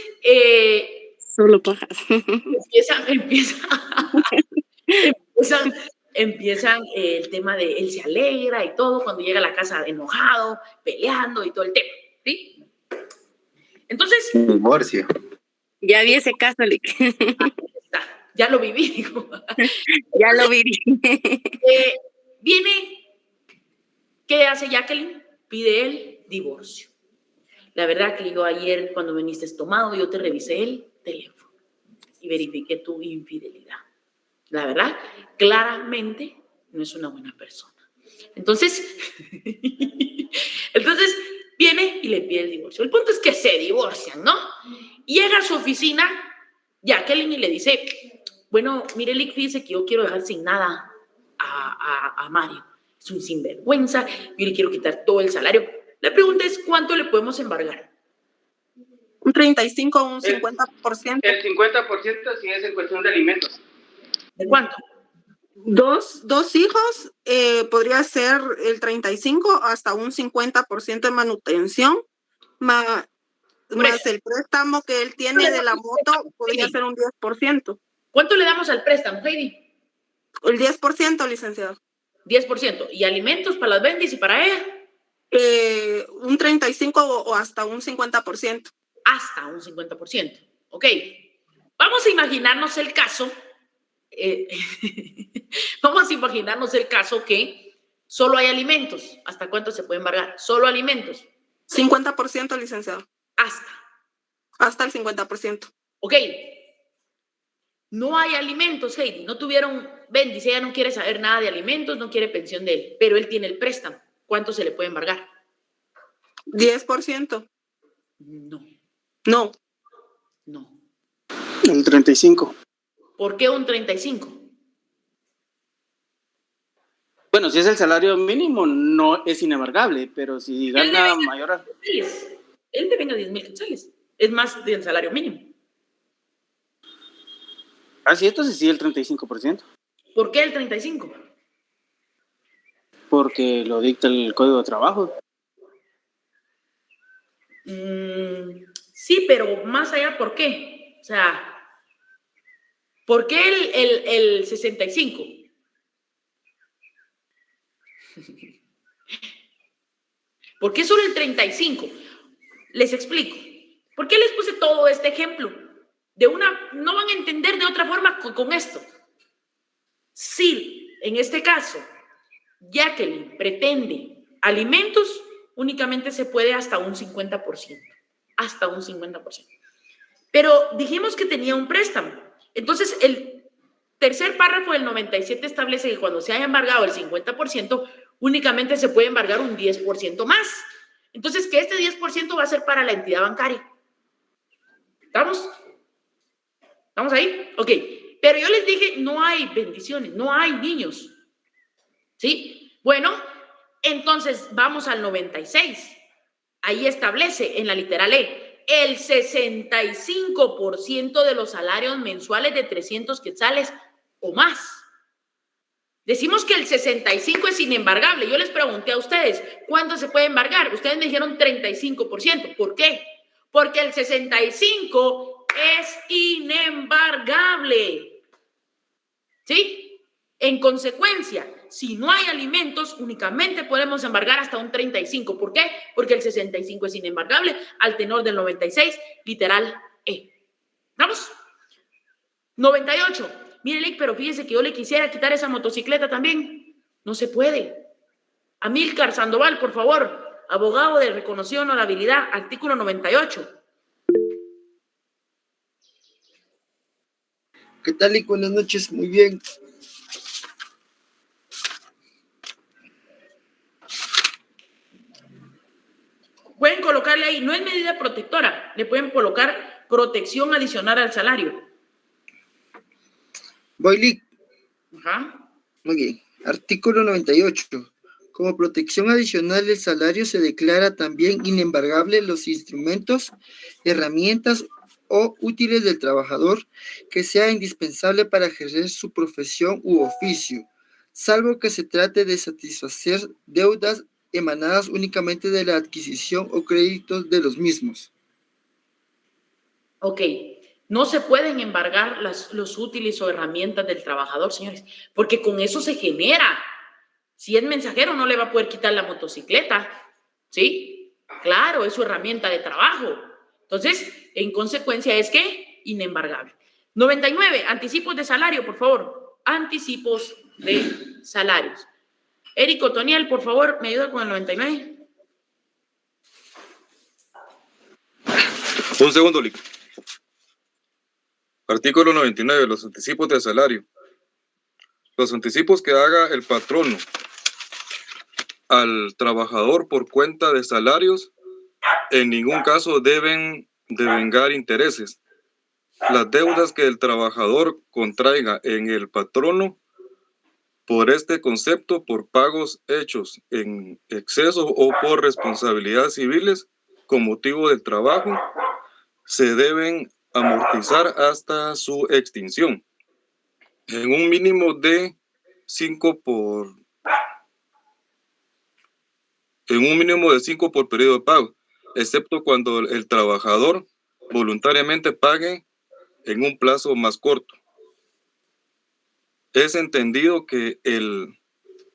Speaker 8: solo pajas.
Speaker 1: Empiezan el tema de él se alegra y todo, cuando llega a la casa enojado, peleando y todo el tema, ¿sí? Entonces...
Speaker 10: Divorcio.
Speaker 8: Ya vi ese caso, Lick.
Speaker 1: Ya lo viví.
Speaker 8: Ya lo viví.
Speaker 1: Viene, ¿qué hace Jacqueline? Pide el divorcio. La verdad que yo ayer cuando viniste tomado, yo te revisé el teléfono y verifiqué tu infidelidad. La verdad, claramente no es una buena persona. Entonces viene y le pide el divorcio. El punto es que se divorcian, ¿no? Llega a su oficina Jacqueline y le dice, bueno, mire, Lick, fíjese que yo quiero dejar sin nada a Mario. Es un sinvergüenza, yo le quiero quitar todo el salario. La pregunta es, ¿cuánto le podemos embargar?
Speaker 11: Un 35 o un 50%.
Speaker 6: El 50% sí es en cuestión de alimentos.
Speaker 1: ¿De cuánto?
Speaker 11: Dos hijos, podría ser el 35 hasta un 50% de manutención, más el préstamo que él tiene de la moto, podría ser un 10%.
Speaker 1: ¿Cuánto le damos al préstamo, Heidi?
Speaker 11: El 10%, licenciado.
Speaker 1: 10%. ¿Y alimentos para las bendis y para ella?
Speaker 11: Un 35 o hasta un 50%.
Speaker 1: Hasta un 50%. Ok. Vamos a imaginarnos el caso. Vamos a imaginarnos el caso que solo hay alimentos. ¿Hasta cuánto se puede embargar? Solo alimentos.
Speaker 11: 50%, licenciado. Hasta el 50%.
Speaker 1: Ok. No hay alimentos, Heidi. No tuvieron bendis. Ella no quiere saber nada de alimentos, no quiere pensión de él, pero él tiene el préstamo. ¿Cuánto se le puede embargar?
Speaker 11: 10%.
Speaker 1: No.
Speaker 6: El 35.
Speaker 1: ¿Por qué un 35?
Speaker 6: Bueno, si es el salario mínimo, no es inembargable, pero si gana mayor...
Speaker 1: Él devenga 10,000 quetzales. Es más del salario mínimo.
Speaker 6: Así, entonces sí, el 35%.
Speaker 1: ¿Por qué el 35?
Speaker 6: Porque lo dicta el Código de Trabajo.
Speaker 1: Sí, pero más allá, ¿por qué? O sea, ¿por qué el 65? ¿Por qué solo el 35? Les explico. ¿Por qué les puse todo este ejemplo? No van a entender de otra forma con esto. Si, en este caso, Jacqueline pretende alimentos, únicamente se puede hasta un 50%. Hasta un 50%. Pero dijimos que tenía un préstamo. Entonces, el tercer párrafo del 97 establece que cuando se haya embargado el 50%, únicamente se puede embargar un 10% más. Entonces, que este 10% va a ser para la entidad bancaria. ¿Estamos? ¿Estamos ahí? Ok. Pero yo les dije, no hay bendiciones, no hay niños. ¿Sí? Bueno, entonces vamos al 96. Ahí establece en la literal E el 65% de los salarios mensuales de 300 quetzales o más. Decimos que el 65 es inembargable. Yo les pregunté a ustedes, ¿cuánto se puede embargar? Ustedes me dijeron 35%. ¿Por qué? Porque el 65 es inembargable. ¿Sí? En consecuencia, si no hay alimentos, únicamente podemos embargar hasta un 35. ¿Por qué? Porque el 65 es inembargable al tenor del 96, literal E. ¿Vamos? 98. Mire, Lick, pero fíjese que yo le quisiera quitar esa motocicleta también. No se puede. Amílcar Sandoval, por favor, abogado de reconocido honorabilidad, artículo 98.
Speaker 12: ¿Qué tal, Lick? Buenas noches, muy bien.
Speaker 1: Pueden colocarle ahí, no es medida protectora, le pueden colocar protección adicional al salario.
Speaker 12: Voy, Lick.
Speaker 1: Ajá.
Speaker 12: Muy bien. Artículo 98. Como protección adicional del salario se declara también inembargable los instrumentos, herramientas o útiles del trabajador que sea indispensable para ejercer su profesión u oficio, salvo que se trate de satisfacer deudas emanadas únicamente de la adquisición o créditos de los mismos.
Speaker 1: Ok. No se pueden embargar los útiles o herramientas del trabajador, señores, porque con eso se genera. Si es mensajero, no le va a poder quitar la motocicleta, ¿sí? Claro, es su herramienta de trabajo. Entonces, en consecuencia, es que inembargable. 99, anticipos de salario, por favor. Anticipos de salarios. Eric Otoniel, por favor, ¿me ayuda con el 99?
Speaker 13: Un segundo, Lick. Artículo 99, los anticipos de salario. Los anticipos que haga el patrono al trabajador por cuenta de salarios en ningún caso deben devengar intereses. Las deudas que el trabajador contraiga en el patrono por este concepto, por pagos hechos en exceso o por responsabilidades civiles con motivo del trabajo, se deben amortizar hasta su extinción en un mínimo de 5 por periodo de pago, excepto cuando el trabajador voluntariamente pague en un plazo más corto. Es entendido que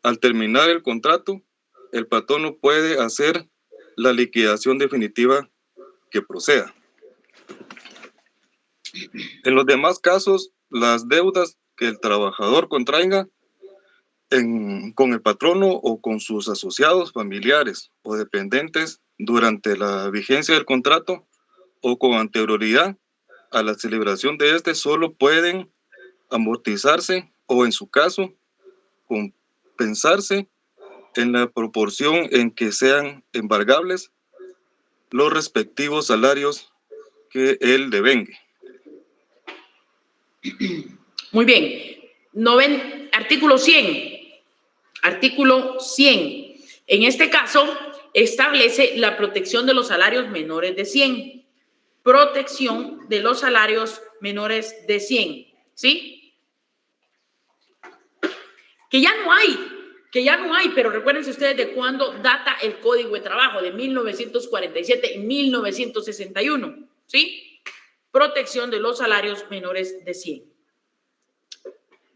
Speaker 13: al terminar el contrato, el patrono puede hacer la liquidación definitiva que proceda. En los demás casos, las deudas que el trabajador contraiga con el patrono o con sus asociados, familiares o dependientes durante la vigencia del contrato o con anterioridad a la celebración de este, solo pueden amortizarse o, en su caso, compensarse en la proporción en que sean embargables los respectivos salarios que él devengue.
Speaker 1: Muy bien. Artículo 100. Artículo 100. En este caso, establece la protección de los salarios menores de 100. Protección de los salarios menores de 100. ¿Sí? Que ya no hay, pero recuérdense ustedes de cuándo data el Código de Trabajo, de 1947 y 1961. ¿Sí? Protección de los salarios menores de 100.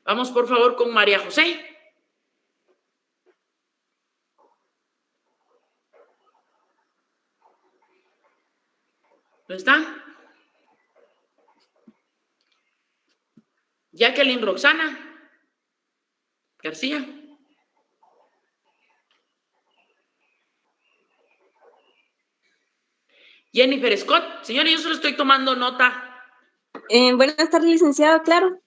Speaker 1: Vamos, por favor, con María José. ¿No está? Jacqueline Roxana García. Jennifer Scott. Señora, yo solo estoy tomando nota.
Speaker 8: Buenas tardes, licenciado. Claro.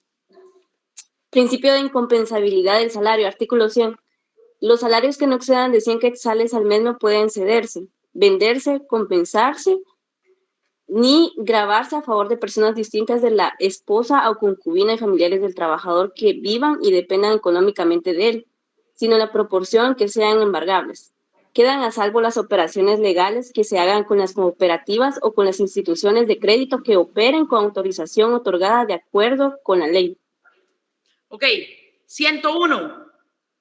Speaker 8: Principio de incompensabilidad del salario, artículo 100. Los salarios que no excedan de 100 quetzales al mes no pueden cederse, venderse, compensarse, ni gravarse a favor de personas distintas de la esposa o concubina y familiares del trabajador que vivan y dependan económicamente de él, sino en la proporción que sean embargables. Quedan a salvo las operaciones legales que se hagan con las cooperativas o con las instituciones de crédito que operen con autorización otorgada de acuerdo con la ley.
Speaker 1: Ok, 101.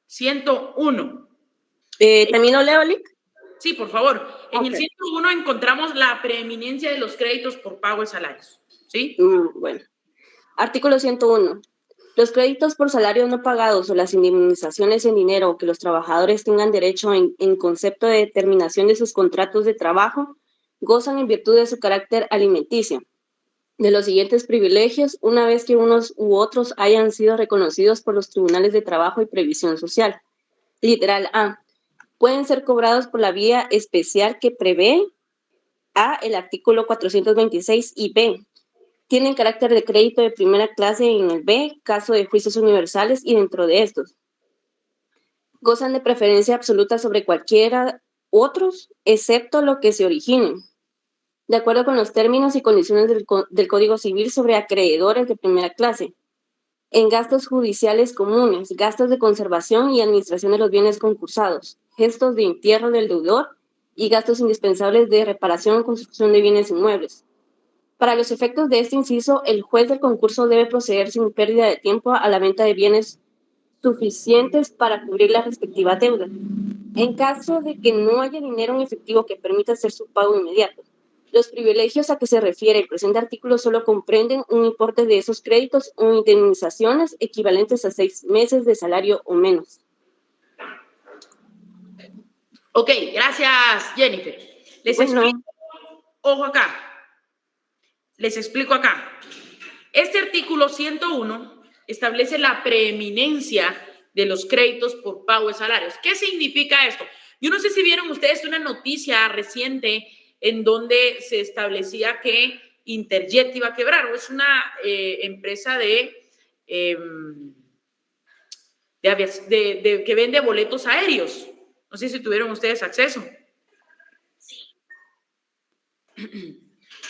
Speaker 1: 101.
Speaker 8: ¿También lo leo, Lick?
Speaker 1: Sí, por favor. En el
Speaker 8: Ok.
Speaker 1: 101 encontramos la preeminencia de los créditos por pago de salarios. ¿Sí?
Speaker 8: Bueno. Artículo 101. Los créditos por salarios no pagados o las indemnizaciones en dinero que los trabajadores tengan derecho en concepto de determinación de sus contratos de trabajo gozan en virtud de su carácter alimenticio de los siguientes privilegios una vez que unos u otros hayan sido reconocidos por los tribunales de trabajo y previsión social. Literal A. Pueden ser cobrados por la vía especial que prevé A, el artículo 426 y B. Tienen carácter de crédito de primera clase en el B, caso de juicios universales y dentro de estos. Gozan de preferencia absoluta sobre cualquiera otros, excepto lo que se originen, de acuerdo con los términos y condiciones del Código Civil sobre acreedores de primera clase, en gastos judiciales comunes, gastos de conservación y administración de los bienes concursados, gestos de entierro del deudor y gastos indispensables de reparación o construcción de bienes inmuebles. Para los efectos de este inciso, el juez del concurso debe proceder sin pérdida de tiempo a la venta de bienes suficientes para cubrir la respectiva deuda. En caso de que no haya dinero en efectivo que permita hacer su pago inmediato, los privilegios a que se refiere el presente artículo solo comprenden un importe de esos créditos o indemnizaciones equivalentes a 6 meses de salario o menos.
Speaker 1: Ok, gracias, Jennifer. Les explico, ojo acá, les explico acá. Este artículo 101 establece la preeminencia de los créditos por pago de salarios. ¿Qué significa esto? Yo no sé si vieron ustedes una noticia reciente en donde se establecía que Interjet iba a quebrar, o es una empresa que vende boletos aéreos. No sé si tuvieron ustedes acceso.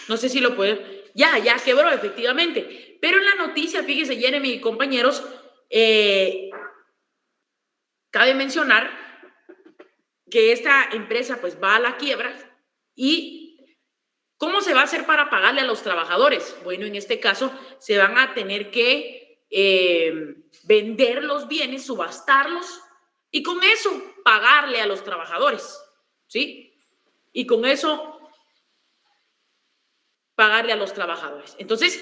Speaker 1: No sé si lo pueden. Ya quebró, efectivamente. Pero en la noticia, fíjense, Jeremy y compañeros, cabe mencionar que esta empresa pues va a la quiebra. ¿Y cómo se va a hacer para pagarle a los trabajadores? Bueno, en este caso se van a tener que vender los bienes, subastarlos y con eso pagarle a los trabajadores, ¿sí? Y con eso pagarle a los trabajadores. Entonces,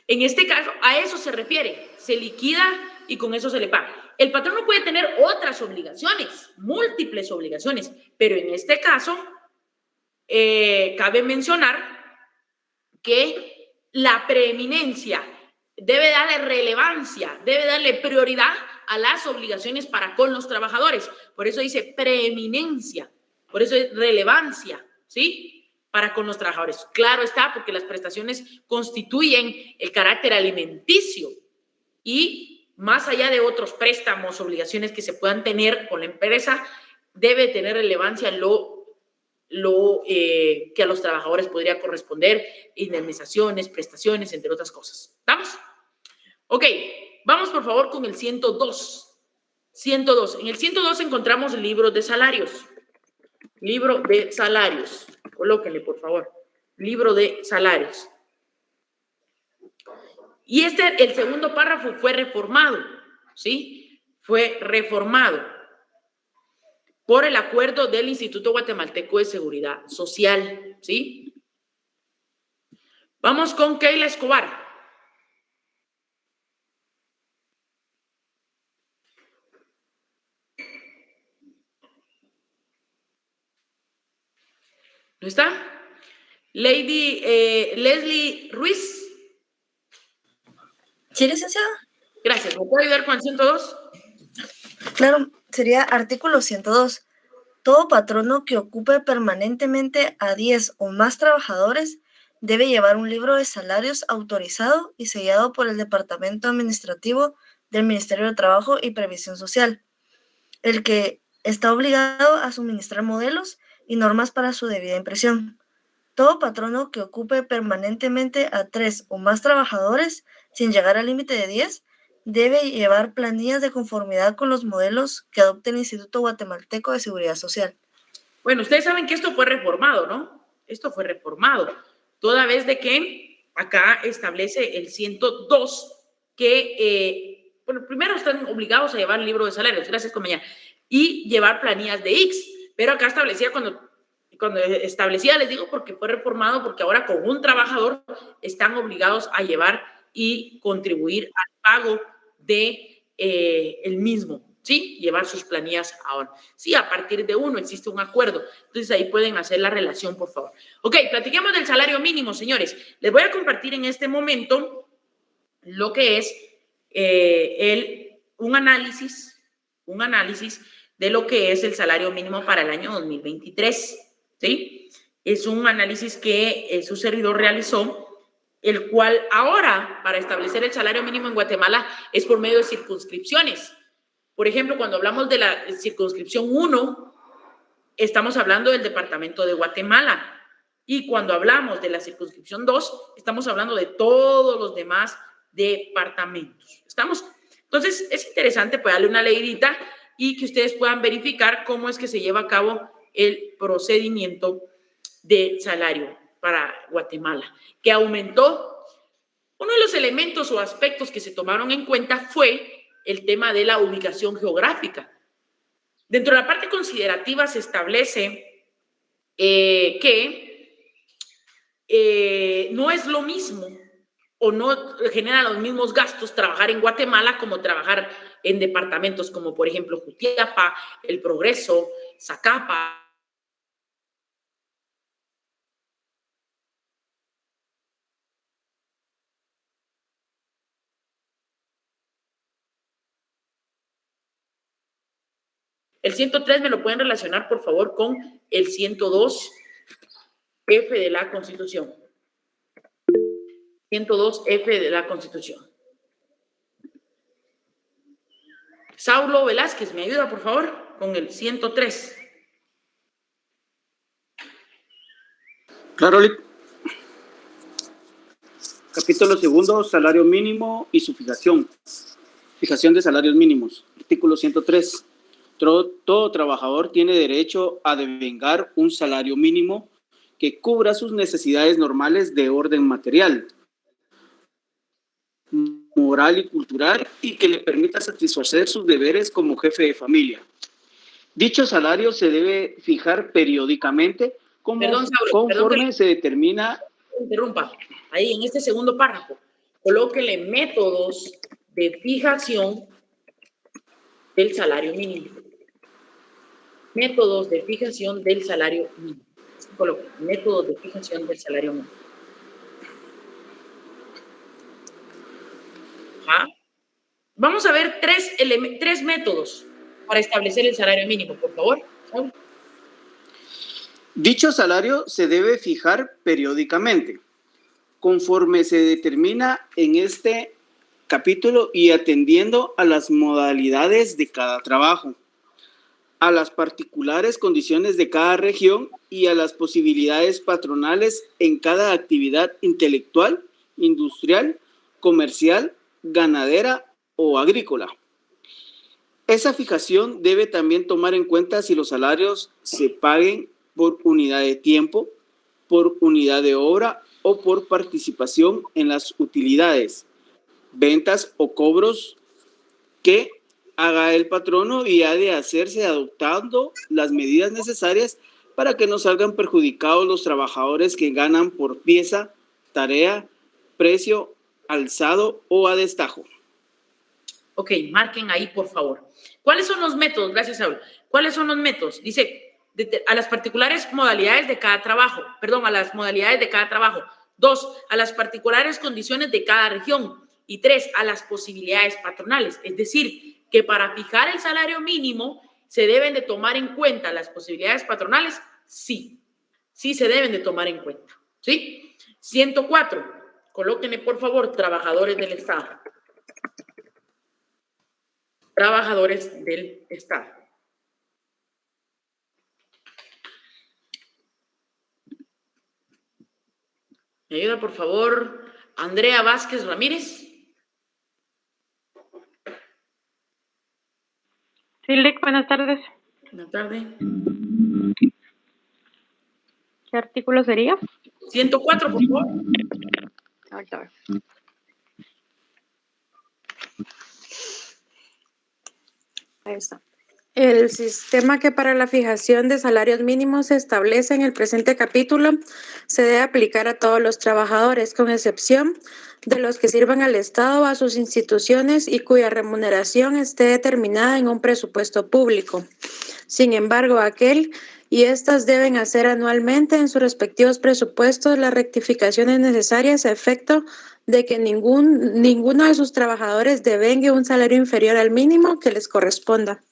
Speaker 1: en este caso, a eso se refiere. Se liquida y con eso se le paga. El patrón no puede tener otras obligaciones, múltiples obligaciones, pero en este caso, cabe mencionar que la preeminencia debe darle relevancia, debe darle prioridad a las obligaciones para con los trabajadores. Por eso dice preeminencia, por eso es relevancia, ¿sí? Para con los trabajadores. Claro está, porque las prestaciones constituyen el carácter alimenticio y más allá de otros préstamos, obligaciones que se puedan tener con la empresa, debe tener relevancia que a los trabajadores podría corresponder, indemnizaciones, prestaciones, entre otras cosas. ¿Vamos? Ok, vamos por favor con el 102. 102. En el 102 encontramos libros de salarios. Libro de salarios. Colóquenle, por favor. Libro de salarios. Y el segundo párrafo fue reformado, ¿sí? Fue reformado por el acuerdo del Instituto Guatemalteco de Seguridad Social, ¿sí? Vamos con Keila Escobar. ¿No está? Leslie Ruiz.
Speaker 9: ¿Sí, licenciada?
Speaker 1: Gracias. ¿Me puede ayudar con el 102?
Speaker 9: Claro, sería artículo 102. Todo patrono que ocupe permanentemente a 10 o más trabajadores debe llevar un libro de salarios autorizado y sellado por el Departamento Administrativo del Ministerio de Trabajo y Previsión Social, el que está obligado a suministrar modelos y normas para su debida impresión. Todo patrono que ocupe permanentemente a 3 o más trabajadores sin llegar al límite de 10 debe llevar planillas de conformidad con los modelos que adopte el Instituto Guatemalteco de Seguridad Social.
Speaker 1: Bueno, ustedes saben que esto fue reformado, ¿no? Esto fue reformado, toda vez de que acá establece el 102 que, bueno, primero están obligados a llevar el libro de salarios, gracias compañera, y llevar planillas de X, pero acá establecía cuando establecía, les digo porque fue reformado, porque ahora con un trabajador están obligados a llevar y contribuir al pago de el mismo, ¿sí? Llevar sus planillas ahora. Sí, a partir de uno existe un acuerdo, entonces ahí pueden hacer la relación, por favor. Ok, platiquemos del salario mínimo, señores. Les voy a compartir en este momento lo que es un análisis de lo que es el salario mínimo para el año 2023, ¿sí? Es un análisis que su servidor realizó, el cual ahora, para establecer el salario mínimo en Guatemala, es por medio de circunscripciones. Por ejemplo, cuando hablamos de la circunscripción 1, estamos hablando del departamento de Guatemala. Y cuando hablamos de la circunscripción 2, estamos hablando de todos los demás departamentos. ¿Estamos? Entonces, es interesante pues darle una leidita y que ustedes puedan verificar cómo es que se lleva a cabo el procedimiento de salario para Guatemala, que aumentó. Uno de los elementos o aspectos que se tomaron en cuenta fue el tema de la ubicación geográfica. Dentro de la parte considerativa se establece que no es lo mismo o no genera los mismos gastos trabajar en Guatemala como trabajar en departamentos como, por ejemplo, Jutiapa, El Progreso, Zacapa. El 103 me lo pueden relacionar, por favor, con el 102F de la Constitución. 102F de la Constitución. Saulo Velázquez, ¿me ayuda, por favor? Con el 103.
Speaker 6: Claro, Lick. Capítulo segundo, salario mínimo y su fijación. Fijación de salarios mínimos. Artículo 103. Todo trabajador tiene derecho a devengar un salario mínimo que cubra sus necesidades normales de orden material, moral y cultural y que le permita satisfacer sus deberes como jefe de familia. Dicho salario se debe fijar periódicamente conforme se determina.
Speaker 1: Interrumpa. Ahí en este segundo párrafo, colóquele métodos de fijación del salario mínimo. Métodos de fijación del salario mínimo. Métodos de fijación del salario mínimo. ¿Ah? Vamos a ver tres métodos para establecer el salario mínimo, por favor.
Speaker 6: Dicho salario se debe fijar periódicamente, conforme se determina en este capítulo y atendiendo a las modalidades de cada trabajo, a las particulares condiciones de cada región y a las posibilidades patronales en cada actividad intelectual, industrial, comercial, ganadera o agrícola. Esa fijación debe también tomar en cuenta si los salarios se paguen por unidad de tiempo, por unidad de obra o por participación en las utilidades, ventas o cobros que haga el patrono y ha de hacerse adoptando las medidas necesarias para que no salgan perjudicados los trabajadores que ganan por pieza, tarea, precio, alzado o a destajo.
Speaker 1: Ok, marquen ahí, por favor. ¿Cuáles son los métodos? Gracias, Saúl. ¿Cuáles son los métodos? Dice, a las particulares modalidades de cada trabajo. Perdón, a las modalidades de cada trabajo. 2, a las particulares condiciones de cada región. Y 3, a las posibilidades patronales. Es decir, que para fijar el salario mínimo se deben de tomar en cuenta las posibilidades patronales. Sí se deben de tomar en cuenta. ¿Sí? 104, colóquenle, por favor, trabajadores del Estado. Trabajadores del Estado. ¿Me ayuda, por favor, Andrea Vázquez Ramírez?
Speaker 4: Sí, Lick, buenas tardes.
Speaker 1: Buenas tardes.
Speaker 4: ¿Qué artículo sería?
Speaker 1: 104, por favor.
Speaker 4: Ahorita veo. Ahí está. El sistema que para la fijación de salarios mínimos se establece en el presente capítulo se debe aplicar a todos los trabajadores, con excepción de los que sirvan al Estado o a sus instituciones y cuya remuneración esté determinada en un presupuesto público. Sin embargo, aquel y estas deben hacer anualmente en sus respectivos presupuestos las rectificaciones necesarias a efecto de que ninguno de sus trabajadores devengue un salario inferior al mínimo que les corresponda.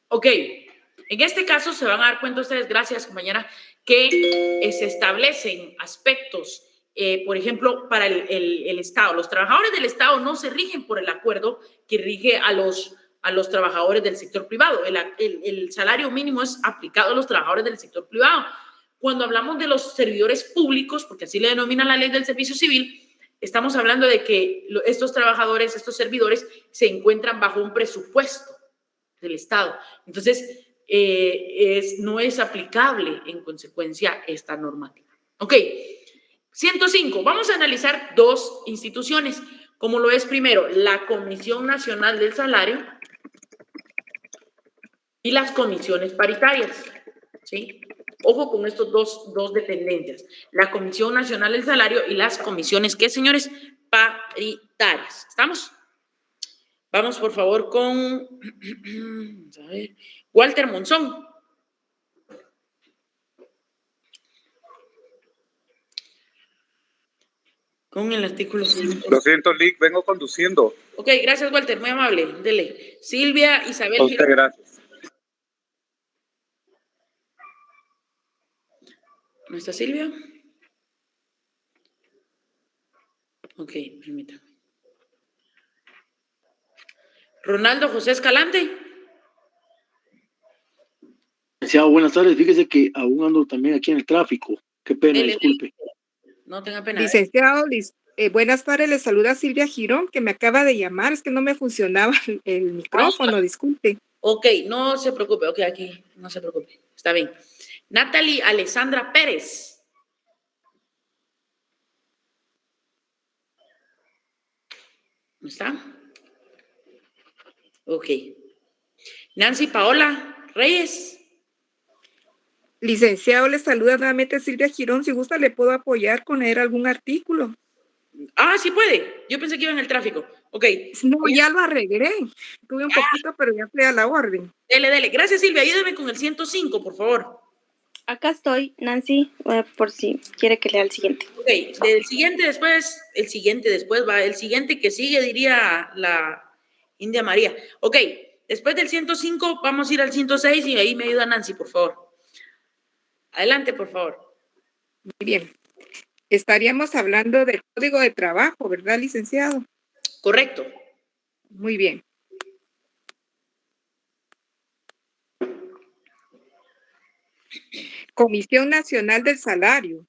Speaker 1: Ok, en este caso se van a dar cuenta ustedes, gracias compañera, que se establecen aspectos, por ejemplo, para el Estado. Los trabajadores del Estado no se rigen por el acuerdo que rige a los trabajadores del sector privado. El salario mínimo es aplicado a los trabajadores del sector privado. Cuando hablamos de los servidores públicos, porque así le denomina la ley del servicio civil, estamos hablando de que estos trabajadores, estos servidores, se encuentran bajo un presupuesto del Estado. Entonces, no es aplicable en consecuencia esta normativa. Ok, 105. Vamos a analizar dos instituciones, como lo es primero la Comisión Nacional del Salario y las comisiones paritarias. ¿Sí? Ojo con estos dos dependencias, la Comisión Nacional del Salario y las comisiones, ¿qué, señores? Paritarias. ¿Estamos? Vamos, por favor, con a ver, Walter Monzón. Con el artículo 5.
Speaker 14: Lo siento, Lick, vengo conduciendo.
Speaker 1: Ok, gracias, Walter, muy amable. Dele. Silvia Isabel.
Speaker 14: Muchas gracias.
Speaker 1: ¿No está Silvia? Ok, permítame. Ronaldo José Escalante.
Speaker 15: Buenas tardes, fíjese que aún ando también aquí en el tráfico. Qué pena, disculpe.
Speaker 1: No tenga pena.
Speaker 16: Licenciado, buenas tardes, le saluda Silvia Girón, que me acaba de llamar, es que no me funcionaba el micrófono, disculpe.
Speaker 1: Ok, no se preocupe, ok, aquí, no se preocupe, está bien. Natalie Alessandra Pérez. ¿No está? Ok. Nancy Paola Reyes.
Speaker 16: Licenciado, le saluda nuevamente Silvia Girón. Si gusta, le puedo apoyar con leer algún artículo.
Speaker 1: Ah, sí puede. Yo pensé que iba en el tráfico. Ok.
Speaker 16: No, ya lo arreglé. Tuve un poquito, pero ya fui a la orden.
Speaker 1: Dele. Gracias, Silvia. Ayúdeme con el 105, por favor.
Speaker 17: Acá estoy, Nancy, por si quiere que lea el siguiente.
Speaker 1: Ok, el siguiente que sigue diría la India María. Ok, después del 105 vamos a ir al 106 y ahí me ayuda Nancy, por favor. Adelante, por favor.
Speaker 16: Muy bien. Estaríamos hablando del Código de Trabajo, ¿verdad, licenciado?
Speaker 1: Correcto.
Speaker 16: Muy bien. Comisión Nacional del Salario.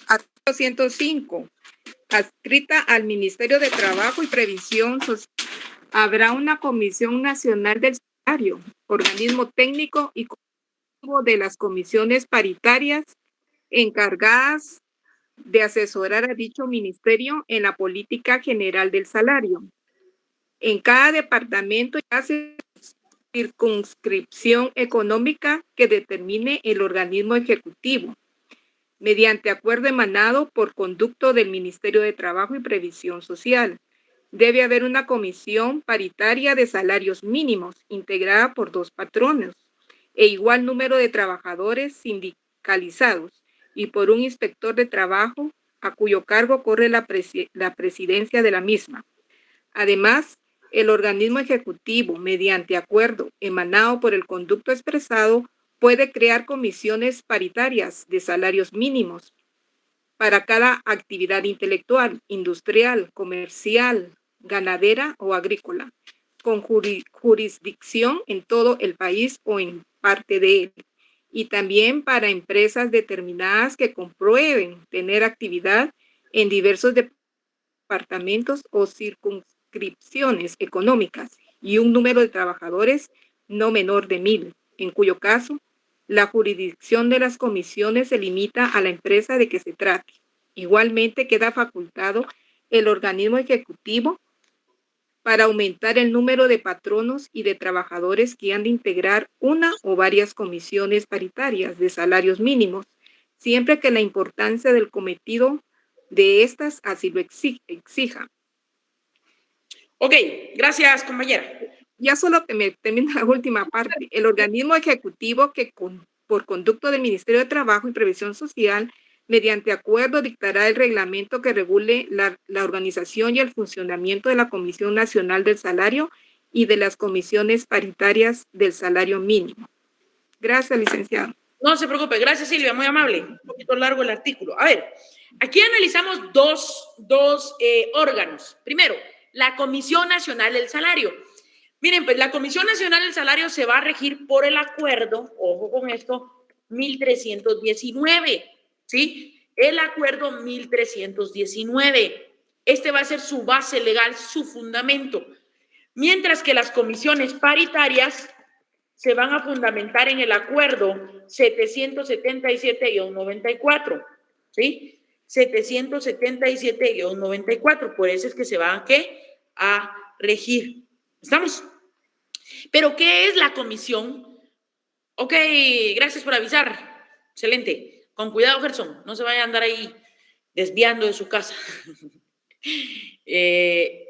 Speaker 16: Artículo 105. Adscrita al Ministerio de Trabajo y Previsión Social. Habrá una Comisión Nacional del Salario, organismo técnico y colectivo de las comisiones paritarias encargadas de asesorar a dicho ministerio en la política general del salario. En cada departamento hace circunscripción económica que determine el organismo ejecutivo, mediante acuerdo emanado por conducto del Ministerio de Trabajo y Previsión Social. Debe haber una comisión paritaria de salarios mínimos integrada por 2 patronos e igual número de trabajadores sindicalizados y por un inspector de trabajo a cuyo cargo corre la presidencia de la misma. Además, el organismo ejecutivo, mediante acuerdo emanado por el conducto expresado, puede crear comisiones paritarias de salarios mínimos para cada actividad intelectual, industrial, comercial, ganadera o agrícola, con jurisdicción en todo el país o en parte de él, y también para empresas determinadas que comprueben tener actividad en diversos departamentos o circunscripciones económicas y un número de trabajadores no menor de 1000. en cuyo caso la jurisdicción de las comisiones se limita a la empresa de que se trate. Igualmente queda facultado el organismo ejecutivo para aumentar el número de patronos y de trabajadores que han de integrar una o varias comisiones paritarias de salarios mínimos, siempre que la importancia del cometido de estas así lo exija.
Speaker 1: Ok, gracias, compañera.
Speaker 16: Ya solo que me termina la última parte. El organismo ejecutivo que por conducto del Ministerio de Trabajo y Previsión Social, mediante acuerdo, dictará el reglamento que regule la organización y el funcionamiento de la Comisión Nacional del Salario y de las comisiones paritarias del salario mínimo. Gracias, licenciado.
Speaker 1: No se preocupe. Gracias, Silvia. Muy amable. Un poquito largo el artículo. A ver, aquí analizamos dos órganos. Primero, la Comisión Nacional del Salario. Miren, pues la Comisión Nacional del Salario se va a regir por el acuerdo, ojo con esto, 1319, ¿sí? El acuerdo 1319. Este va a ser su base legal, su fundamento. Mientras que las comisiones paritarias se van a fundamentar en el acuerdo 777-94, ¿sí? 777-94, por eso es que se van a regir. ¿Estamos? ¿Pero qué es la comisión? Ok, gracias por avisar. Excelente. Con cuidado, Gerson. No se vaya a andar ahí desviando de su casa. En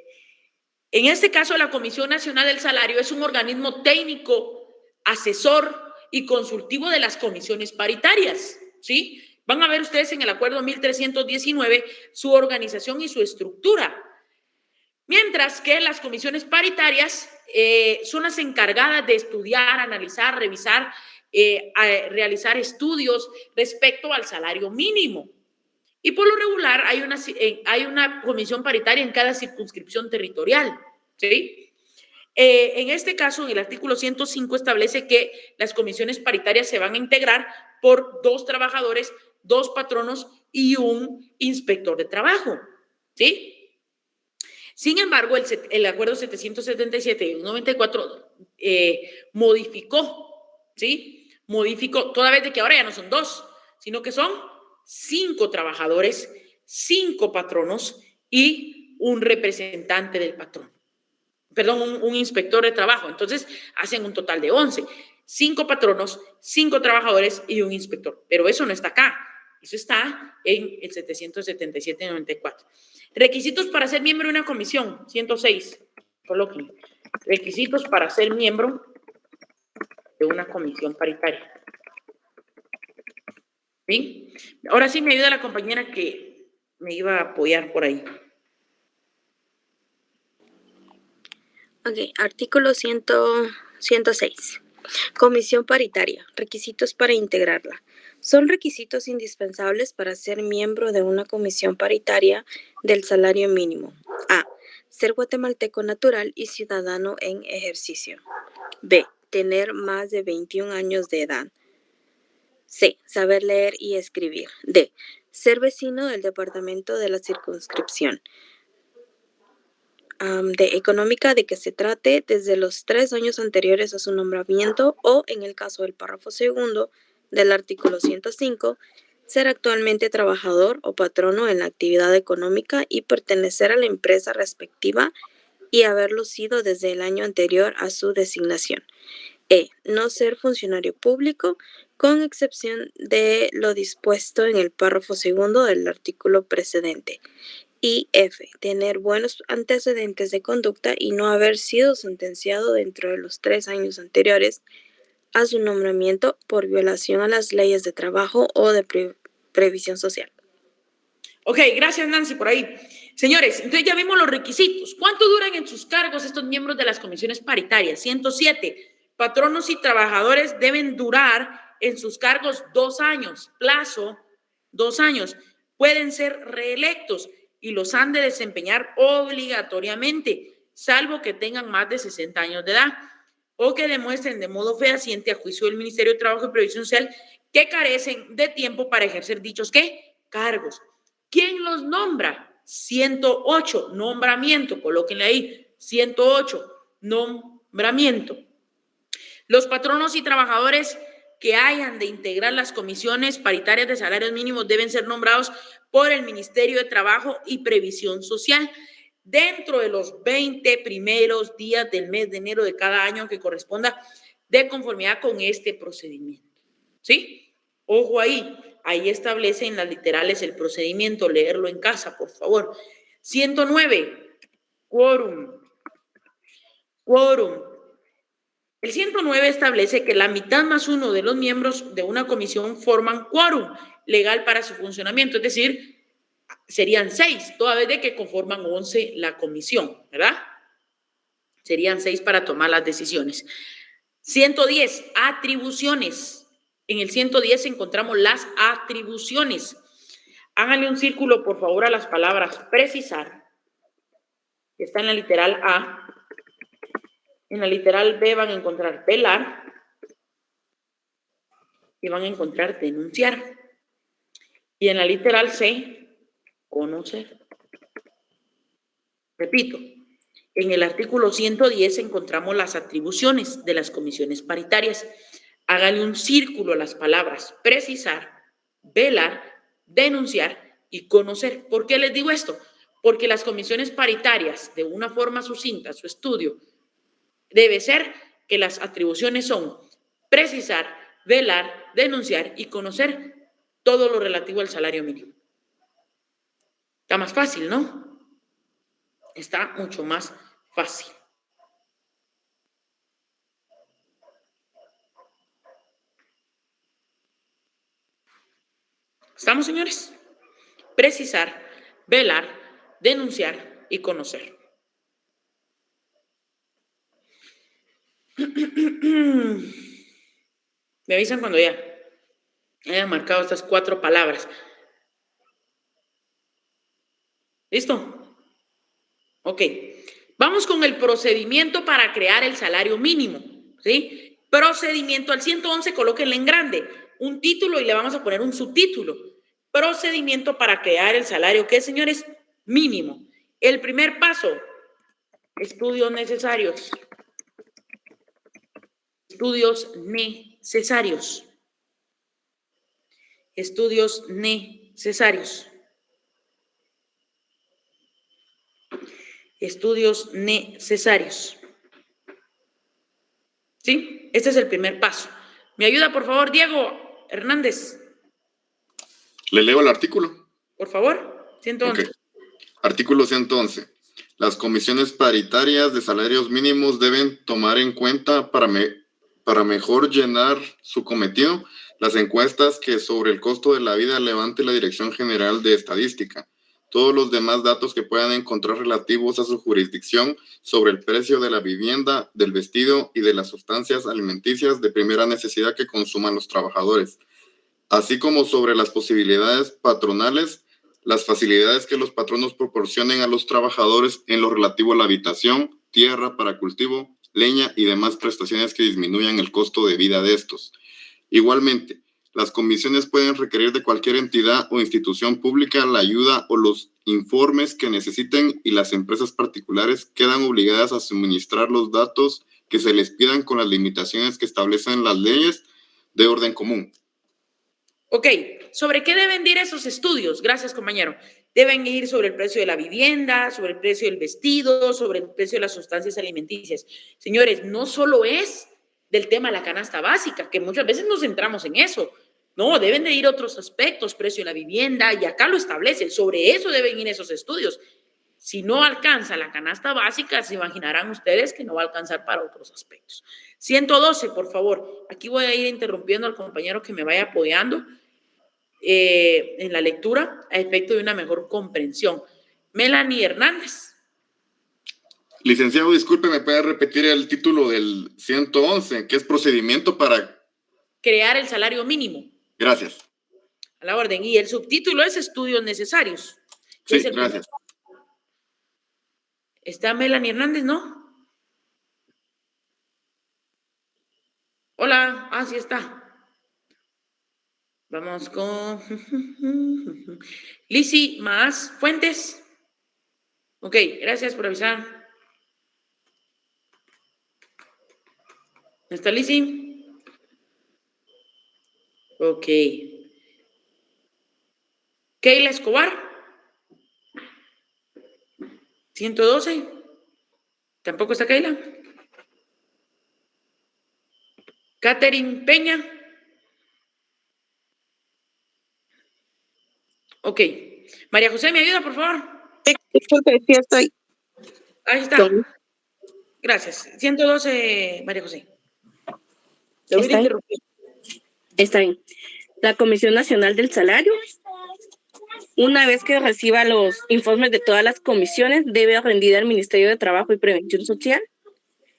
Speaker 1: este caso, la Comisión Nacional del Salario es un organismo técnico, asesor y consultivo de las comisiones paritarias, ¿sí? Van a ver ustedes en el acuerdo 1319 su organización y su estructura. Mientras que las comisiones paritarias son las encargadas de estudiar, analizar, revisar, realizar estudios respecto al salario mínimo. Y por lo regular hay una comisión paritaria en cada circunscripción territorial, ¿sí? En este caso, el artículo 105 establece que las comisiones paritarias se van a integrar por 2 trabajadores, 2 patronos y un inspector de trabajo, ¿sí? Sin embargo, el acuerdo 777-94 modificó, ¿sí? Modificó, toda vez de que ahora ya no son 2, sino que son 5 trabajadores, 5 patronos y un representante del patrón. Perdón, un inspector de trabajo. Entonces, hacen un total de 11. 5 patronos, 5 trabajadores y un inspector. Pero eso no está acá. Eso está en el 777-94. Requisitos para ser miembro de una comisión, 106. Coloquen. Requisitos para ser miembro de una comisión paritaria. ¿Sí? Ahora sí me ayuda la compañera que me iba a apoyar por ahí.
Speaker 17: Ok, artículo 106. Comisión paritaria. Requisitos para integrarla. Son requisitos indispensables para ser miembro de una comisión paritaria del salario mínimo. A. Ser guatemalteco natural y ciudadano en ejercicio. B. Tener más de 21 años de edad. C. Saber leer y escribir. D. Ser vecino del departamento de la circunscripción. De económica de que se trate desde los 3 años anteriores a su nombramiento o, en el caso del párrafo segundo del artículo 105, ser actualmente trabajador o patrono en la actividad económica y pertenecer a la empresa respectiva y haberlo sido desde el año anterior a su designación. E. No ser funcionario público, con excepción de lo dispuesto en el párrafo segundo del artículo precedente. Y F. Tener buenos antecedentes de conducta y no haber sido sentenciado dentro de los 3 años anteriores a su nombramiento por violación a las leyes de trabajo o de previsión social.
Speaker 1: Ok, gracias Nancy por ahí. Señores, entonces ya vimos los requisitos. ¿Cuánto duran en sus cargos estos miembros de las comisiones paritarias? 107. Patronos y trabajadores deben durar en sus cargos 2 años. Plazo, 2 años. Pueden ser reelectos y los han de desempeñar obligatoriamente, salvo que tengan más de 60 años de edad o que demuestren de modo fehaciente a juicio del Ministerio de Trabajo y Previsión Social que carecen de tiempo para ejercer dichos ¿qué? Cargos. ¿Quién los nombra? 108, nombramiento, colóquenle ahí, 108, nombramiento. Los patronos y trabajadores que hayan de integrar las comisiones paritarias de salarios mínimos deben ser nombrados por el Ministerio de Trabajo y Previsión Social dentro de los 20 primeros días del mes de enero de cada año que corresponda, de conformidad con este procedimiento. ¿Sí? Ojo ahí, ahí establece en las literales el procedimiento, leerlo en casa, por favor. 109, quórum. Quórum. El 109 establece que la mitad más uno de los miembros de una comisión forman quórum legal para su funcionamiento, es decir, serían 6, toda vez de que conforman 11 la comisión, ¿verdad? Serían 6 para tomar las decisiones. 110, atribuciones. En el 110 encontramos las atribuciones. Háganle un círculo, por favor, a las palabras precisar, que está en la literal A. En la literal B van a encontrar velar y van a encontrar denunciar. Y en la literal C, conocer. Repito, en el artículo 110 encontramos las atribuciones de las comisiones paritarias. Hágale un círculo a las palabras precisar, velar, denunciar y conocer. ¿Por qué les digo esto? Porque las comisiones paritarias, de una forma sucinta, su estudio debe ser que las atribuciones son precisar, velar, denunciar y conocer todo lo relativo al salario mínimo. Está más fácil, ¿no? Está mucho más fácil. ¿Estamos, señores? Precisar, velar, denunciar y conocer. Me avisan cuando ya hayan marcado estas 4 palabras. ¿Listo? Ok. Vamos con el procedimiento para crear el salario mínimo. ¿Sí? Procedimiento. Al 111 colóquenle en grande un título y le vamos a poner un subtítulo. Procedimiento para crear el salario, ¿qué, señores? Mínimo. El primer paso, estudios necesarios. Estudios necesarios. Estudios necesarios. Estudios necesarios. ¿Sí? Este es el primer paso. ¿Me ayuda, por favor, Diego Hernández?
Speaker 18: ¿Le leo el artículo?
Speaker 1: Por favor, 111.
Speaker 18: Okay. Artículo 111. Las comisiones paritarias de salarios mínimos deben tomar en cuenta para mejor llenar su cometido las encuestas que sobre el costo de la vida levante la Dirección General de Estadística. Todos los demás datos que puedan encontrar relativos a su jurisdicción sobre el precio de la vivienda, del vestido y de las sustancias alimenticias de primera necesidad que consuman los trabajadores, así como sobre las posibilidades patronales, las facilidades que los patronos proporcionen a los trabajadores en lo relativo a la habitación, tierra para cultivo, leña y demás prestaciones que disminuyan el costo de vida de estos. Igualmente, las comisiones pueden requerir de cualquier entidad o institución pública la ayuda o los informes que necesiten y las empresas particulares quedan obligadas a suministrar los datos que se les pidan con las limitaciones que establecen las leyes de orden común.
Speaker 1: Ok, ¿sobre qué deben ir esos estudios? Gracias, compañero. Deben ir sobre el precio de la vivienda, sobre el precio del vestido, sobre el precio de las sustancias alimenticias. Señores, no solo es del tema de la canasta básica, que muchas veces nos centramos en eso. No, deben de ir otros aspectos, precio de la vivienda, y acá lo establece. Sobre eso deben ir esos estudios. Si no alcanza la canasta básica, se imaginarán ustedes que no va a alcanzar para otros aspectos. 112, por favor. Aquí voy a ir interrumpiendo al compañero que me vaya apoyando en la lectura a efecto de una mejor comprensión. Melanie Hernández.
Speaker 18: Licenciado, disculpe, ¿me puede repetir el título del 111, que es procedimiento para
Speaker 1: crear el salario mínimo?
Speaker 18: Gracias.
Speaker 1: A la orden. Y el subtítulo es estudios necesarios.
Speaker 18: Sí, gracias.
Speaker 1: Está Melanie Hernández, ¿no? Hola. Ah, sí está. Vamos con Lisi más Fuentes. Ok, gracias por avisar. ¿Está Lizzy? Ok. Keila Escobar. 112. ¿Tampoco está Keila? Catherine Peña. Ok. María José, ¿me ayuda, por favor?
Speaker 3: Disculpe, sí estoy.
Speaker 1: Ahí está. Gracias. 112, María José. Te voy a interrumpir.
Speaker 19: Está bien. La Comisión Nacional del Salario, una vez que reciba los informes de todas las comisiones, debe rendir al Ministerio de Trabajo y Prevención Social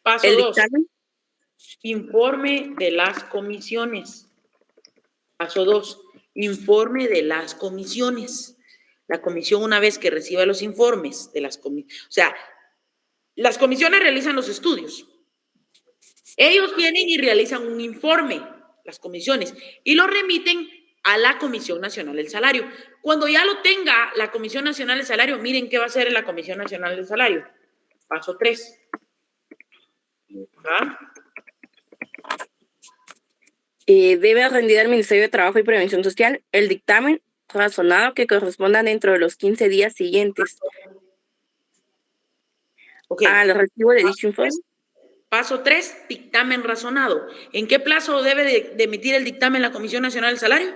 Speaker 1: Paso
Speaker 19: el
Speaker 1: 2.
Speaker 19: dictamen.
Speaker 1: Informe de las comisiones. Paso 2. Informe de las comisiones. La comisión, una vez que reciba los informes de las comisiones, o sea, las comisiones realizan los estudios. Ellos vienen y realizan un informe, las comisiones, y lo remiten a la Comisión Nacional del Salario. Cuando ya lo tenga la Comisión Nacional del Salario, miren qué va a hacer la Comisión Nacional del Salario. Paso 3. ¿Ah?
Speaker 19: Debe rendir al Ministerio de Trabajo y Prevención Social el dictamen razonado que corresponda dentro de los 15 días siguientes al recibo de dicho informe.
Speaker 1: Paso 3, dictamen razonado. ¿En qué plazo debe de emitir el dictamen la Comisión Nacional del Salario?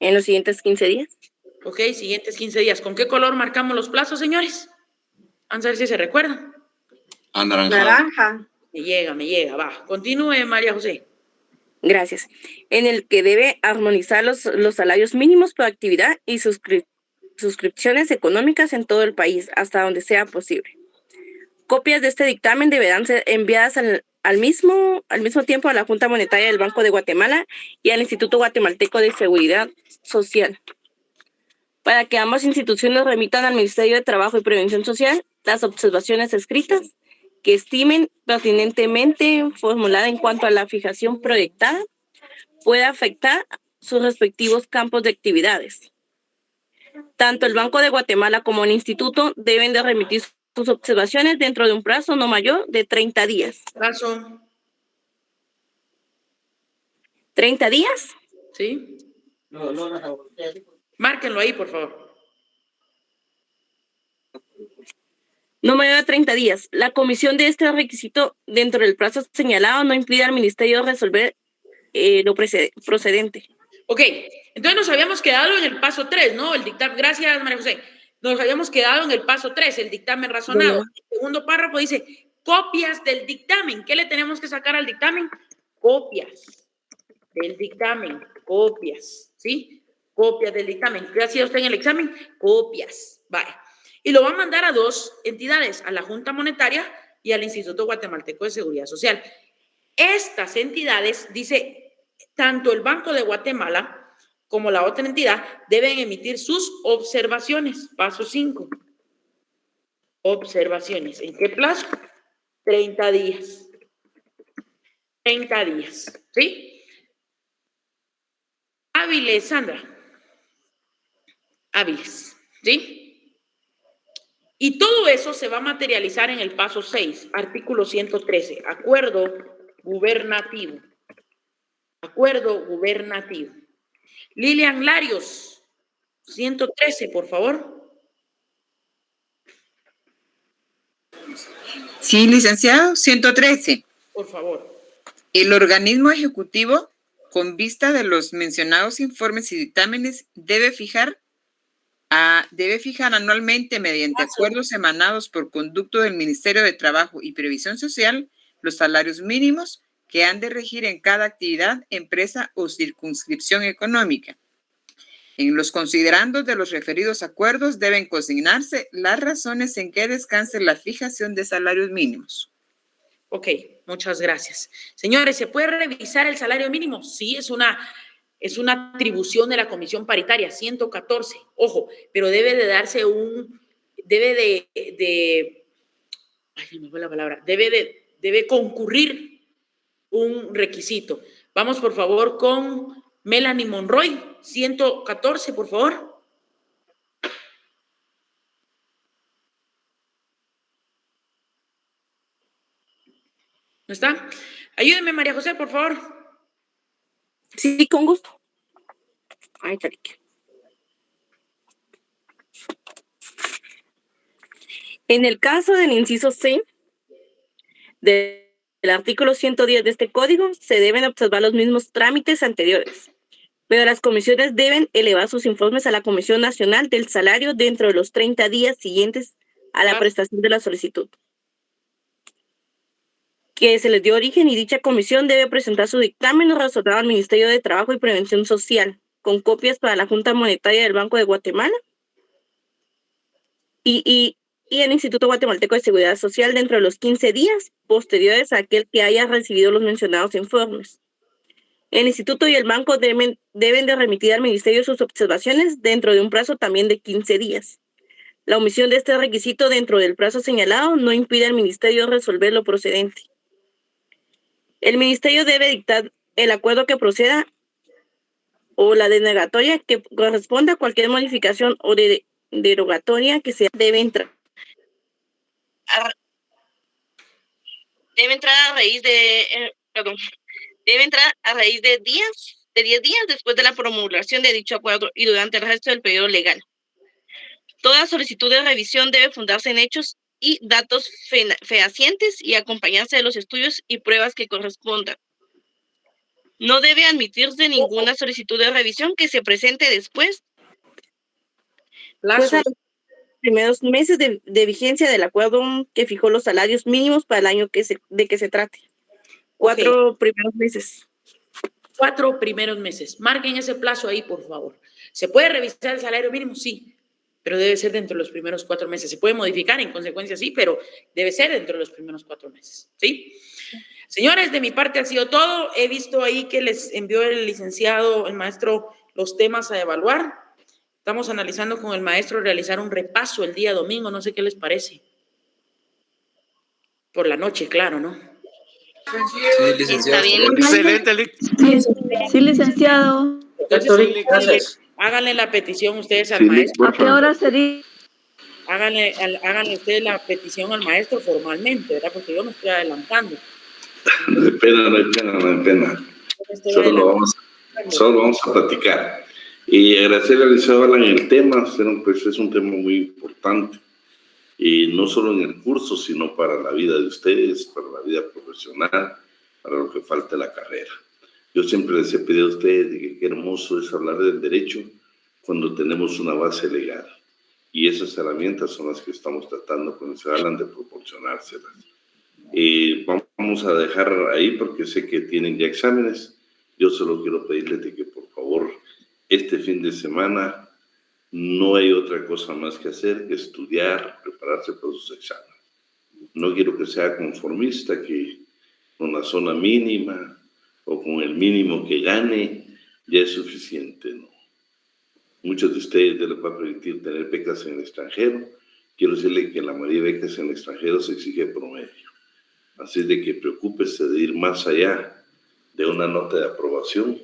Speaker 19: En los siguientes 15 días.
Speaker 1: Ok, siguientes 15 días. ¿Con qué color marcamos los plazos, señores? Vamos a ver si se recuerdan.
Speaker 18: Anaranjado.
Speaker 1: Naranja. Me llega, va. Continúe, María José.
Speaker 19: Gracias. En el que debe armonizar los salarios mínimos por actividad y suscripciones económicas en todo el país, hasta donde sea posible. Copias de este dictamen deberán ser enviadas al mismo tiempo a la Junta Monetaria del Banco de Guatemala y al Instituto Guatemalteco de Seguridad Social, para que ambas instituciones remitan al Ministerio de Trabajo y Prevención Social las observaciones escritas que estimen pertinentemente formulada en cuanto a la fijación proyectada puede afectar sus respectivos campos de actividades. Tanto el Banco de Guatemala como el Instituto deben de remitir sus observaciones dentro de un plazo no mayor de 30 días.
Speaker 1: Plazo.
Speaker 19: ¿30 días?
Speaker 1: Sí. Márquenlo ahí, por favor.
Speaker 19: No mayor de 30 días. La comisión de este requisito dentro del plazo señalado no impide al ministerio resolver lo procedente.
Speaker 1: Ok, entonces nos habíamos quedado en el paso 3, ¿no? El dictamen. Gracias, María José. Nos habíamos quedado en el paso 3, el dictamen razonado.
Speaker 19: Bueno.
Speaker 1: El segundo párrafo dice, copias del dictamen. ¿Qué le tenemos que sacar al dictamen? Copias del dictamen, copias, ¿sí? Copias del dictamen. ¿Qué hacía usted en el examen? Copias, vale. Y lo va a mandar a 2 entidades, a la Junta Monetaria y al Instituto Guatemalteco de Seguridad Social. Estas entidades, dice, tanto el Banco de Guatemala como la otra entidad deben emitir sus observaciones. Paso 5. Observaciones. ¿En qué plazo? 30 días. 30 días. ¿Sí? Hábiles, Sandra. Hábiles. ¿Sí? Y todo eso se va a materializar en el paso 6, artículo 113, acuerdo gubernativo. Acuerdo gubernativo. Lilian Larios, 113, por favor.
Speaker 20: Sí, licenciado, 113.
Speaker 1: Por favor.
Speaker 20: El organismo ejecutivo, con vista de los mencionados informes y dictámenes, debe fijar anualmente mediante acuerdos emanados por conducto del Ministerio de Trabajo y Previsión Social los salarios mínimos que han de regir en cada actividad, empresa o circunscripción económica. En los considerandos de los referidos acuerdos deben consignarse las razones en que descanse la fijación de salarios mínimos.
Speaker 1: Ok, muchas gracias. Señores, ¿se puede revisar el salario mínimo? Sí, es una atribución de la Comisión Paritaria, 114. Ojo, pero debe de darse ay, me fue la palabra, debe concurrir un requisito. Vamos, por favor, con Melanie Monroy, 114, por favor. ¿No está? Ayúdeme, María José, por favor.
Speaker 19: Sí, con gusto. Ahí está. En el caso del inciso C del artículo 110 de este código, se deben observar los mismos trámites anteriores, pero las comisiones deben elevar sus informes a la Comisión Nacional del Salario dentro de los 30 días siguientes a la prestación de la solicitud que se les dio origen, y dicha comisión debe presentar su dictamen razonado al Ministerio de Trabajo y Prevención Social, con copias para la Junta Monetaria del Banco de Guatemala y el Instituto Guatemalteco de Seguridad Social dentro de los 15 días posteriores a aquel que haya recibido los mencionados informes. El Instituto y el Banco deben de remitir al Ministerio sus observaciones dentro de un plazo también de 15 días. La omisión de este requisito dentro del plazo señalado no impide al Ministerio resolver lo procedente. El Ministerio debe dictar el acuerdo que proceda o la denegatoria que corresponda a cualquier modificación o derogatoria que se debe entrar a raíz de 10 días después de la promulgación de dicho acuerdo y durante el resto del periodo legal. Toda solicitud de revisión debe fundarse en hechos y datos fehacientes y acompañarse de los estudios y pruebas que correspondan. No debe admitirse ninguna solicitud de revisión que se presente después pues a los primeros meses de vigencia del acuerdo que fijó los salarios mínimos para el año de que se trate. 4 primeros meses.
Speaker 1: 4 primeros meses. Marquen ese plazo ahí, por favor. ¿Se puede revisar el salario mínimo? Sí, pero debe ser dentro de los primeros 4 meses. Se puede modificar en consecuencia, sí, pero debe ser dentro de los primeros 4 meses, ¿sí? Señores, de mi parte ha sido todo. He visto ahí que les envió el licenciado, el maestro, los temas a evaluar. Estamos analizando con el maestro realizar un repaso el día domingo. No sé qué les parece. Por la noche, claro, ¿no?
Speaker 21: Sí, licenciado.
Speaker 7: Excelente. Sí, licenciado.
Speaker 1: Entonces, háganle la petición ustedes al maestro.
Speaker 7: ¿A qué hora sería?
Speaker 1: Háganle ustedes la petición al maestro formalmente, ¿verdad? Porque yo me estoy adelantando.
Speaker 22: No hay pena. Solo vamos a platicar. Y agradecerle al licenciado Alan el tema, pues es un tema muy importante. Y no solo en el curso, sino para la vida de ustedes, para la vida profesional, para lo que falta la carrera. Yo siempre les he pedido a ustedes que qué hermoso es hablar del derecho cuando tenemos una base legal. Y esas herramientas son las que estamos tratando con el licenciado Alan de proporcionárselas. Vamos a dejar ahí porque sé que tienen ya exámenes. Yo solo quiero pedirles de que por favor este fin de semana no hay otra cosa más que hacer que estudiar, prepararse para sus exámenes. No quiero que sea conformista, que con la zona mínima o con el mínimo que gane ya es suficiente, ¿no? Muchos de ustedes les va a permitir tener becas en el extranjero. Quiero decirle que la mayoría de becas en el extranjero se exige promedio. Así de que preocúpese de ir más allá de una nota de aprobación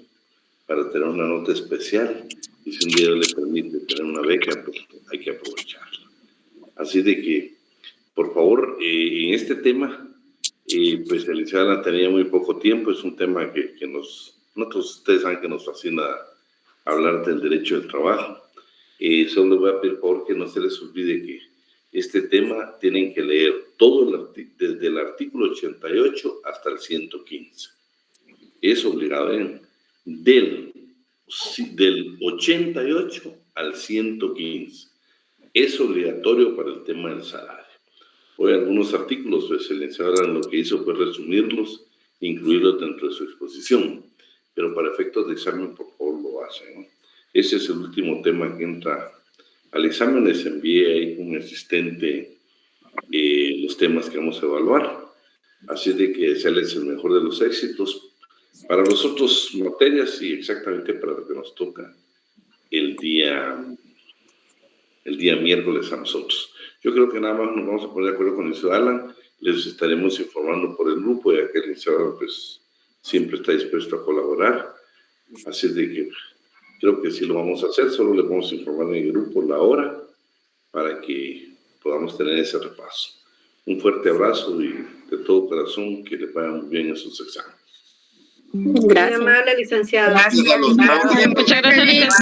Speaker 22: para tener una nota especial. Y si un día le permite tener una beca, pues hay que aprovecharla. Así de que, por favor, en este tema, pues el licenciado Alan tenía muy poco tiempo. Es un tema que nosotros, ustedes saben que nos fascina hablar del derecho del trabajo. Solo les voy a pedir, por favor, que no se les olvide que este tema tienen que leer todo desde el artículo 88 hasta el 115. Es obligado, del 88 al 115. Es obligatorio para el tema del salario. Hoy algunos artículos, pues el licenciado lo que hizo fue resumirlos, incluirlos dentro de su exposición, pero para efectos de examen, por favor, lo hacen, ¿no? Ese es el último tema que entra al examen. Les envié ahí un asistente los temas que vamos a evaluar, así de que desearles el mejor de los éxitos para las otras materias y exactamente para lo que nos toca el día miércoles a nosotros. Yo creo que nada más nos vamos a poner de acuerdo con el licenciado Alan. Les estaremos informando por el grupo, ya que el licenciado pues, siempre está dispuesto a colaborar. Así de que creo que sí lo vamos a hacer. Solo les vamos a informar en el grupo la hora para que podamos tener ese repaso. Un fuerte abrazo y de todo corazón que le vayan muy bien esos exámenes.
Speaker 7: Gracias. Muy amable, licenciado.
Speaker 11: Gracias.
Speaker 7: Muchas gracias.